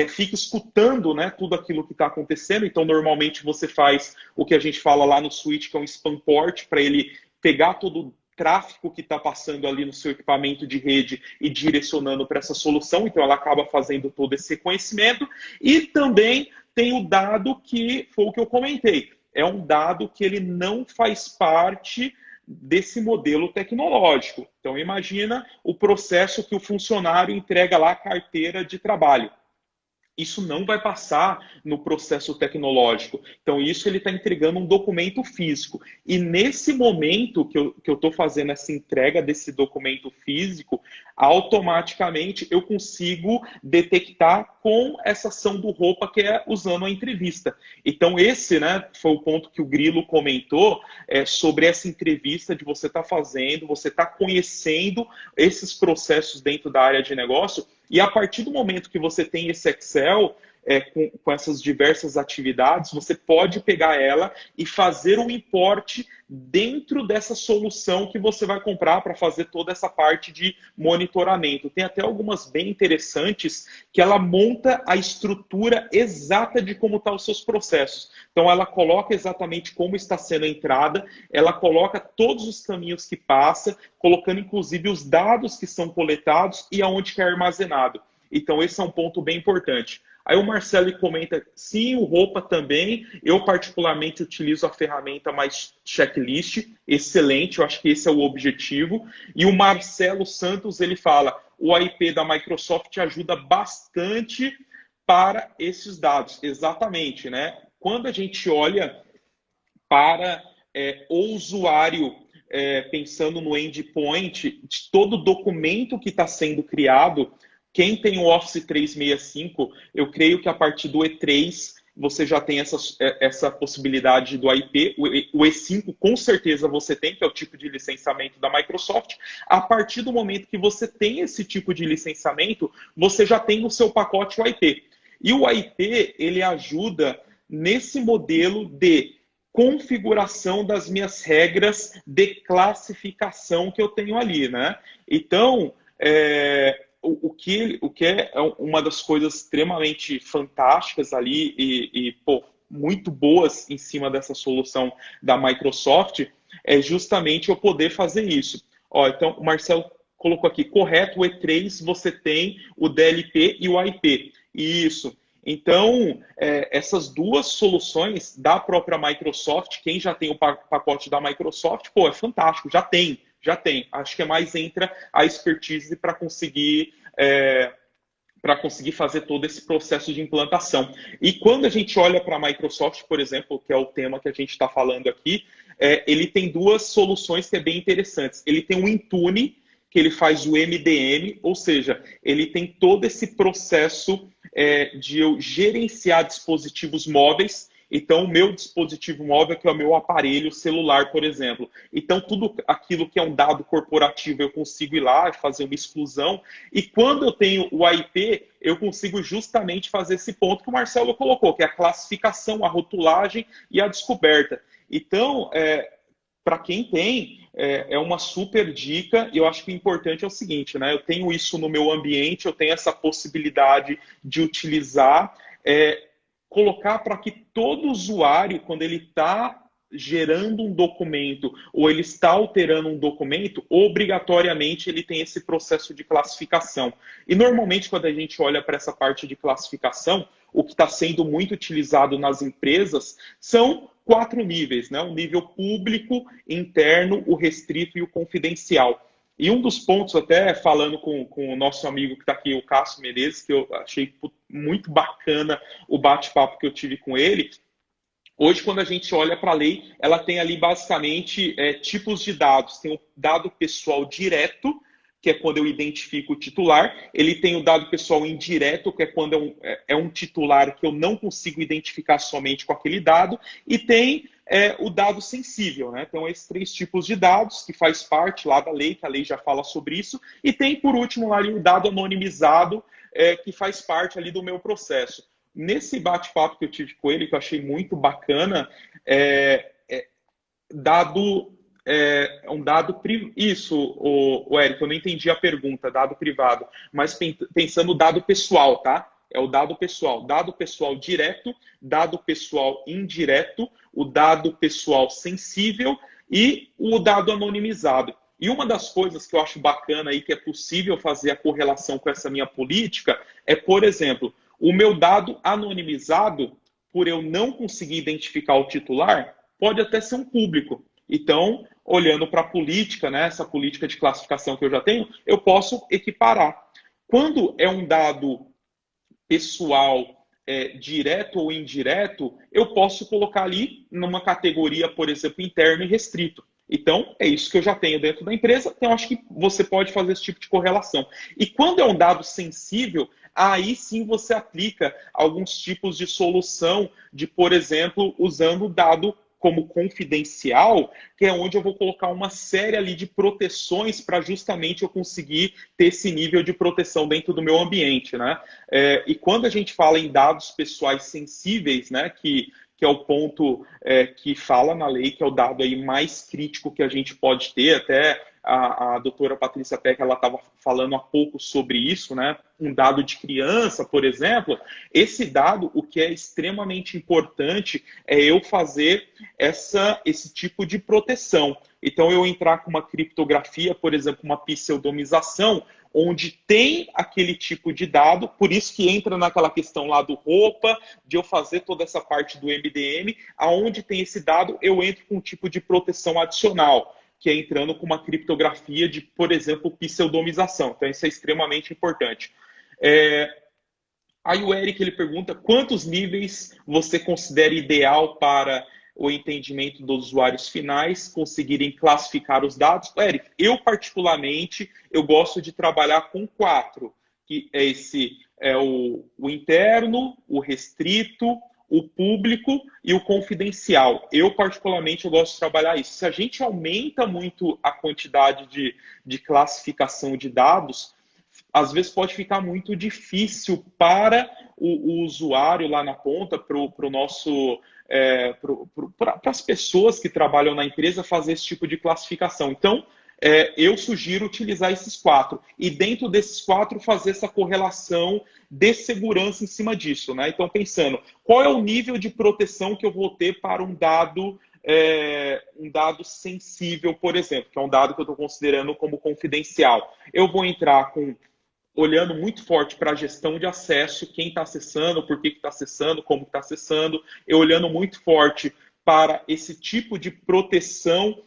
fica escutando, né, tudo aquilo que está acontecendo. Então, normalmente você faz o que a gente fala lá no Switch, que é um spam port, para ele pegar todo o tráfego que está passando ali no seu equipamento de rede e direcionando para essa solução. Então, ela acaba fazendo todo esse reconhecimento. E também tem o dado que foi o que eu comentei. É um dado que ele não faz parte desse modelo tecnológico. Então, imagina o processo que o funcionário entrega lá a carteira de trabalho. Isso não vai passar no processo tecnológico. Então, isso ele está entregando um documento físico. E nesse momento que eu estou fazendo essa entrega desse documento físico, automaticamente eu consigo detectar com essa ação do roupa que é usando a entrevista. Então, esse, né, foi o ponto que o Grilo comentou sobre essa entrevista de você estar fazendo, você estar conhecendo esses processos dentro da área de negócio. E a partir do momento que você tem esse Excel com essas diversas atividades, você pode pegar ela e fazer um import dentro dessa solução que você vai comprar para fazer toda essa parte de monitoramento. Tem até algumas bem interessantes que ela monta a estrutura exata de como estão os seus processos. Então, ela coloca exatamente como está sendo a entrada, ela coloca todos os caminhos que passa, colocando inclusive os dados que são coletados e aonde que é armazenado. Então, esse é um ponto bem importante. Aí o Marcelo comenta, sim, o roupa também. Eu particularmente utilizo a ferramenta mais checklist, excelente, eu acho que esse é o objetivo. E o Marcelo Santos, ele fala, o AIP da Microsoft ajuda bastante para esses dados. Exatamente, né? Quando a gente olha para o usuário pensando no endpoint, de todo documento que está sendo criado, quem tem o Office 365, eu creio que a partir do E3 você já tem essa possibilidade do AIP. O E5 com certeza você tem, que é o tipo de licenciamento da Microsoft. A partir do momento que você tem esse tipo de licenciamento, você já tem no seu pacote o AIP. E o AIP, ele ajuda nesse modelo de configuração das minhas regras de classificação que eu tenho ali, né? Então, o que é uma das coisas extremamente fantásticas ali e muito boas em cima dessa solução da Microsoft é justamente eu poder fazer isso. Então, o Marcelo colocou aqui, correto, o E3 você tem o DLP e o AIP. Isso. Então, essas duas soluções da própria Microsoft, quem já tem o pacote da Microsoft, é fantástico, já tem. Acho que mais entra a expertise para conseguir fazer todo esse processo de implantação. E quando a gente olha para a Microsoft, por exemplo, que é o tema que a gente está falando aqui, ele tem duas soluções que é bem interessantes. Ele tem o Intune, que ele faz o MDM, ou seja, ele tem todo esse processo de eu gerenciar dispositivos móveis. Então, o meu dispositivo móvel, que é o meu aparelho celular, por exemplo. Então, tudo aquilo que é um dado corporativo, eu consigo ir lá e fazer uma exclusão. E quando eu tenho o AIP, eu consigo justamente fazer esse ponto que o Marcelo colocou, que é a classificação, a rotulagem e a descoberta. Então, para quem tem, é uma super dica. E eu acho que o importante é o seguinte, né? Eu tenho isso no meu ambiente, eu tenho essa possibilidade de utilizar... colocar para que todo usuário, quando ele está gerando um documento ou ele está alterando um documento, obrigatoriamente ele tem esse processo de classificação. E normalmente quando a gente olha para essa parte de classificação, o que está sendo muito utilizado nas empresas são 4 níveis, né? O nível público, interno, o restrito e o confidencial. E um dos pontos, até falando com o nosso amigo que está aqui, o Cássio Menezes, que eu achei muito bacana o bate-papo que eu tive com ele. Hoje, quando a gente olha para a lei, ela tem ali basicamente tipos de dados. Tem o dado pessoal direto, que é quando eu identifico o titular. Ele tem o dado pessoal indireto, que é quando é um titular que eu não consigo identificar somente com aquele dado. E tem o dado sensível, né? Então, esses 3 tipos de dados, que faz parte lá da lei, que a lei já fala sobre isso. E tem, por último, lá ali, o dado anonimizado, que faz parte ali do meu processo. Nesse bate-papo que eu tive com ele, que eu achei muito bacana, um dado privado. Isso, o Érico, eu não entendi a pergunta, dado privado, mas pensando no dado pessoal, tá? É o dado pessoal direto, dado pessoal indireto, o dado pessoal sensível e o dado anonimizado. E uma das coisas que eu acho bacana aí, que é possível fazer a correlação com essa minha política, é, por exemplo, o meu dado anonimizado, por eu não conseguir identificar o titular, pode até ser um público. Então, olhando para a política, né, essa política de classificação que eu já tenho, eu posso equiparar. Quando é um dado pessoal direto ou indireto, eu posso colocar ali numa categoria, por exemplo, interno e restrito. Então, é isso que eu já tenho dentro da empresa, então acho que você pode fazer esse tipo de correlação. E quando é um dado sensível, aí sim você aplica alguns tipos de solução de, por exemplo, usando o dado como confidencial, que é onde eu vou colocar uma série ali de proteções para justamente eu conseguir ter esse nível de proteção dentro do meu ambiente, né? E quando a gente fala em dados pessoais sensíveis, né, que é o ponto que fala na lei, que é o dado aí mais crítico que a gente pode ter, até a doutora Patrícia Peck, ela estava falando há pouco sobre isso, né? Um dado de criança, por exemplo, esse dado, o que é extremamente importante é eu fazer esse tipo de proteção. Então, eu entrar com uma criptografia, por exemplo, uma pseudomização, onde tem aquele tipo de dado, por isso que entra naquela questão lá do roupa, de eu fazer toda essa parte do MDM, aonde tem esse dado, eu entro com um tipo de proteção adicional, que é entrando com uma criptografia de, por exemplo, pseudomização. Então, isso é extremamente importante. Aí o Eric, ele pergunta quantos níveis você considera ideal para o entendimento dos usuários finais conseguirem classificar os dados. Eric, eu particularmente, eu gosto de trabalhar com 4, que é o interno, o restrito, o público e o confidencial. Eu, particularmente, eu gosto de trabalhar isso. Se a gente aumenta muito a quantidade de classificação de dados, às vezes pode ficar muito difícil para o usuário lá na ponta, para as pessoas que trabalham na empresa fazer esse tipo de classificação. Então, eu sugiro utilizar esses 4. E dentro desses 4, fazer essa correlação de segurança em cima disso, né? Então, pensando, qual é o nível de proteção que eu vou ter para um dado sensível, por exemplo, que é um dado que eu estou considerando como confidencial. Eu vou entrar olhando muito forte para a gestão de acesso, quem está acessando, por que está acessando, como está acessando, eu olhando muito forte para esse tipo de proteção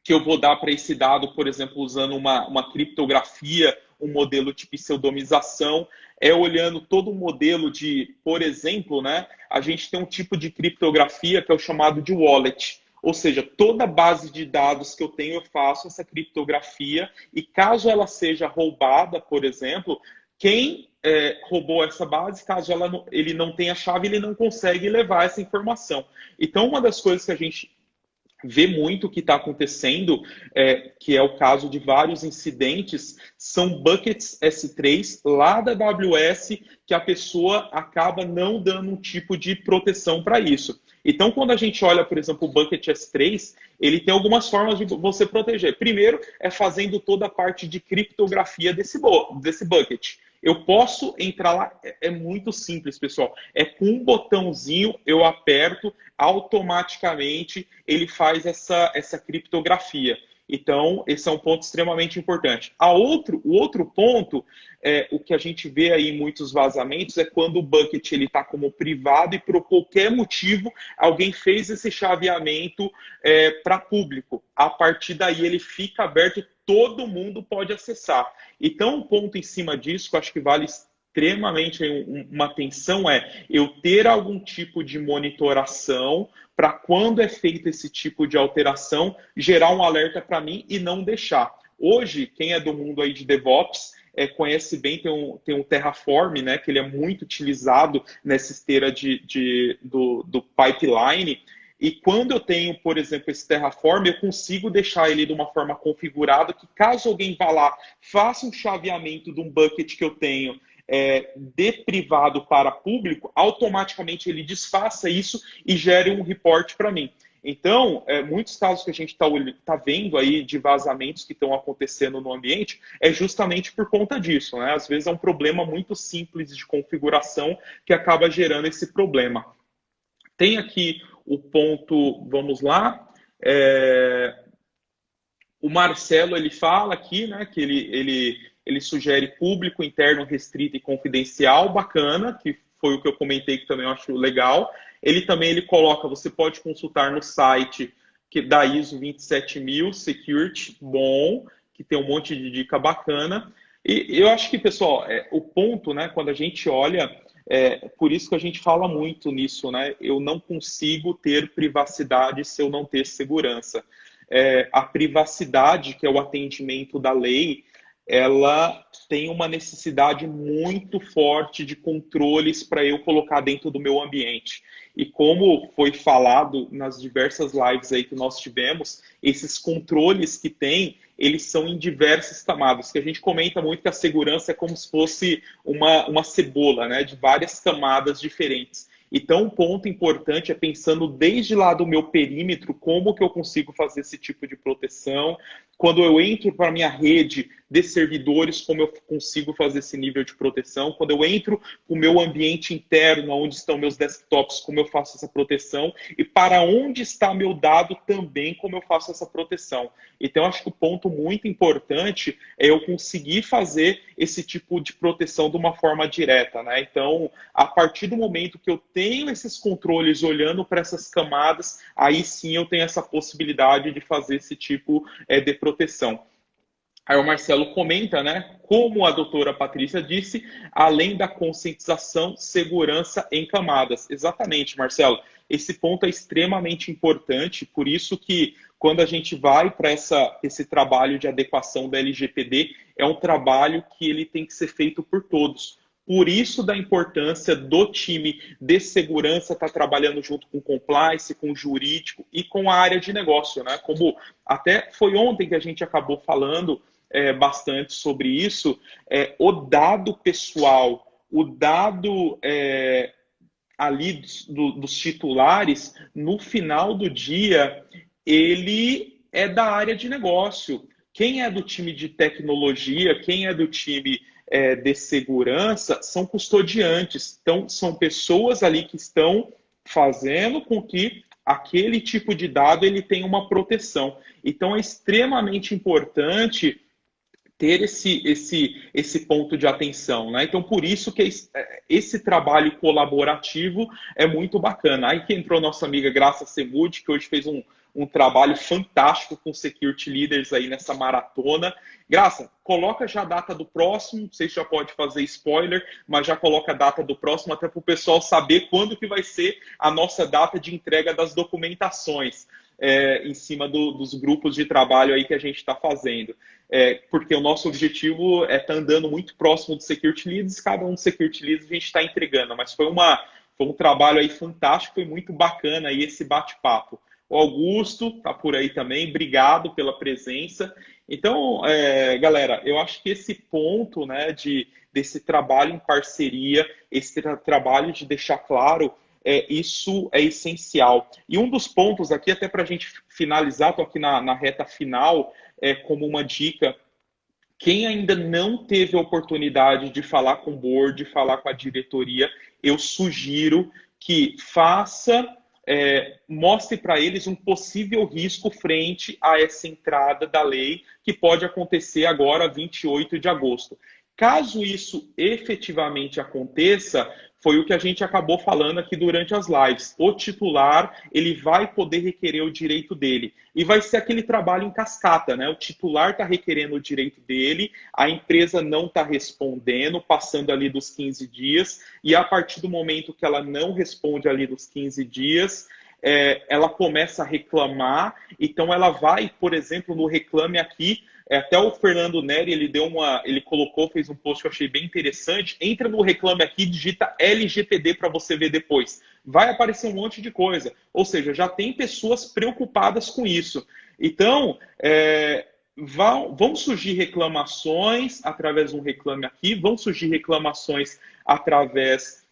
que eu vou dar para esse dado, por exemplo, usando uma criptografia, um modelo de pseudomização, olhando todo o modelo de, por exemplo, né, a gente tem um tipo de criptografia que é o chamado de wallet. Ou seja, toda base de dados que eu tenho, eu faço essa criptografia e caso ela seja roubada, por exemplo, quem roubou essa base, caso ele não tenha chave, ele não consegue levar essa informação. Então, uma das coisas que a gente vê muito que está acontecendo, que é o caso de vários incidentes, são buckets S3 lá da AWS que a pessoa acaba não dando um tipo de proteção para isso. Então, quando a gente olha, por exemplo, o bucket S3, ele tem algumas formas de você proteger. Primeiro, é fazendo toda a parte de criptografia desse bucket. Eu posso entrar lá, é muito simples, pessoal. É com um botãozinho, eu aperto, automaticamente ele faz essa criptografia. Então, esse é um ponto extremamente importante. O outro ponto, o que a gente vê aí em muitos vazamentos, é quando o bucket está como privado e por qualquer motivo alguém fez esse chaveamento para público. A partir daí ele fica aberto, todo mundo pode acessar. Então, um ponto em cima disso que eu acho que vale extremamente uma atenção é eu ter algum tipo de monitoração para quando é feito esse tipo de alteração, gerar um alerta para mim e não deixar. Hoje, quem é do mundo aí de DevOps conhece bem, tem um Terraform, né, que ele é muito utilizado nessa esteira do pipeline. E quando eu tenho, por exemplo, esse Terraform, eu consigo deixar ele de uma forma configurada que caso alguém vá lá, faça um chaveamento de um bucket que eu tenho de privado para público, automaticamente ele desfaça isso e gere um report para mim. Então, muitos casos que a gente está vendo aí de vazamentos que estão acontecendo no ambiente é justamente por conta disso, né? Às vezes é um problema muito simples de configuração que acaba gerando esse problema. Tem aqui o ponto, vamos lá, o Marcelo ele fala aqui, né, que ele sugere público, interno, restrito e confidencial, bacana, que foi o que eu comentei que também eu acho legal. Ele coloca, você pode consultar no site da ISO 27000, Security, bom, que tem um monte de dica bacana. E eu acho que, pessoal, o ponto, né, quando a gente olha, por isso que a gente fala muito nisso, né? Eu não consigo ter privacidade se eu não ter segurança. A privacidade, que é o atendimento da lei, ela tem uma necessidade muito forte de controles para eu colocar dentro do meu ambiente. E como foi falado nas diversas lives aí que nós tivemos, esses controles que tem, eles são em diversas camadas, que a gente comenta muito que a segurança é como se fosse uma cebola, né, de várias camadas diferentes. Então, um ponto importante é pensando desde lá do meu perímetro, como que eu consigo fazer esse tipo de proteção. Quando eu entro para a minha rede de servidores, como eu consigo fazer esse nível de proteção. Quando eu entro para o meu ambiente interno, onde estão meus desktops, como eu faço essa proteção. E para onde está meu dado também, como eu faço essa proteção. Então, acho que o ponto muito importante é eu conseguir fazer esse tipo de proteção de uma forma direta, né? Então, a partir do momento que eu tenho esses controles olhando para essas camadas, aí sim eu tenho essa possibilidade de fazer esse tipo de proteção. Aí o Marcelo comenta, né? Como a doutora Patrícia disse, além da conscientização, segurança em camadas. Exatamente, Marcelo. Esse ponto é extremamente importante, por isso que quando a gente vai para esse trabalho de adequação da LGPD, é um trabalho que ele tem que ser feito por todos. Por isso da importância do time de segurança estar trabalhando junto com compliance, com jurídico e com a área de negócio, né? Como até foi ontem que a gente acabou falando bastante sobre isso, o dado pessoal, o dado ali dos titulares, no final do dia, ele é da área de negócio. Quem é do time de tecnologia, quem é do time de segurança, são custodiantes. Então, são pessoas ali que estão fazendo com que aquele tipo de dado ele tenha uma proteção. Então, é extremamente importante ter esse ponto de atenção, né? Então, por isso que esse trabalho colaborativo é muito bacana. Aí que entrou nossa amiga Graça Semud, que hoje fez um trabalho fantástico com Security Leaders aí nessa maratona. Graça, coloca já a data do próximo, não sei se já pode fazer spoiler, mas já coloca a data do próximo, até para o pessoal saber quando que vai ser a nossa data de entrega das documentações. Em cima dos grupos de trabalho aí que a gente está fazendo. Porque o nosso objetivo é estar andando muito próximo do Security Leads, cada um dos Security Leads a gente está entregando, mas foi um trabalho aí fantástico, foi muito bacana aí esse bate-papo. O Augusto está por aí também, obrigado pela presença. Então, galera, eu acho que esse ponto, né, desse trabalho em parceria, esse trabalho de deixar claro isso é essencial. E um dos pontos aqui, até para a gente finalizar, estou aqui na reta final, como uma dica Quem ainda não teve a oportunidade de falar com o board, de falar com a diretoria, eu sugiro que faça, mostre para eles um possível risco frente a essa entrada da lei que pode acontecer agora, 28 de agosto. Caso isso efetivamente aconteça, foi o que a gente acabou falando aqui durante as lives. O titular, ele vai poder requerer o direito dele. E vai ser aquele trabalho em cascata, né? O titular está requerendo o direito dele, a empresa não está respondendo, passando ali dos 15 dias, e a partir do momento que ela não responde ali dos 15 dias, ela começa a reclamar. Então ela vai, por exemplo, no Reclame Aqui, até o Fernando Neri, ele colocou, fez um post que eu achei bem interessante. Entra no Reclame Aqui, digita LGPD para você ver depois. Vai aparecer um monte de coisa. Ou seja, já tem pessoas preocupadas com isso. Então, vão surgir reclamações através de um Reclame Aqui, vão surgir reclamações através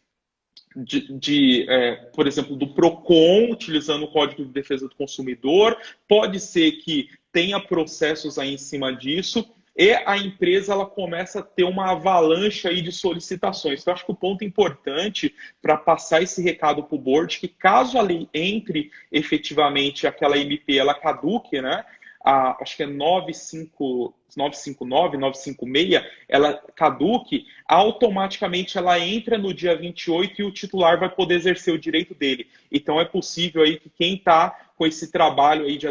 por exemplo, do PROCON, utilizando o Código de Defesa do Consumidor. Pode ser que tenha processos aí em cima disso, e a empresa ela começa a ter uma avalanche aí de solicitações. Então, acho que o ponto importante para passar esse recado para o board, que caso a lei entre efetivamente, aquela MP ela caduque, né? Acho que é 959, 956, ela caduque, automaticamente ela entra no dia 28 e o titular vai poder exercer o direito dele. Então é possível aí que quem está com esse trabalho aí de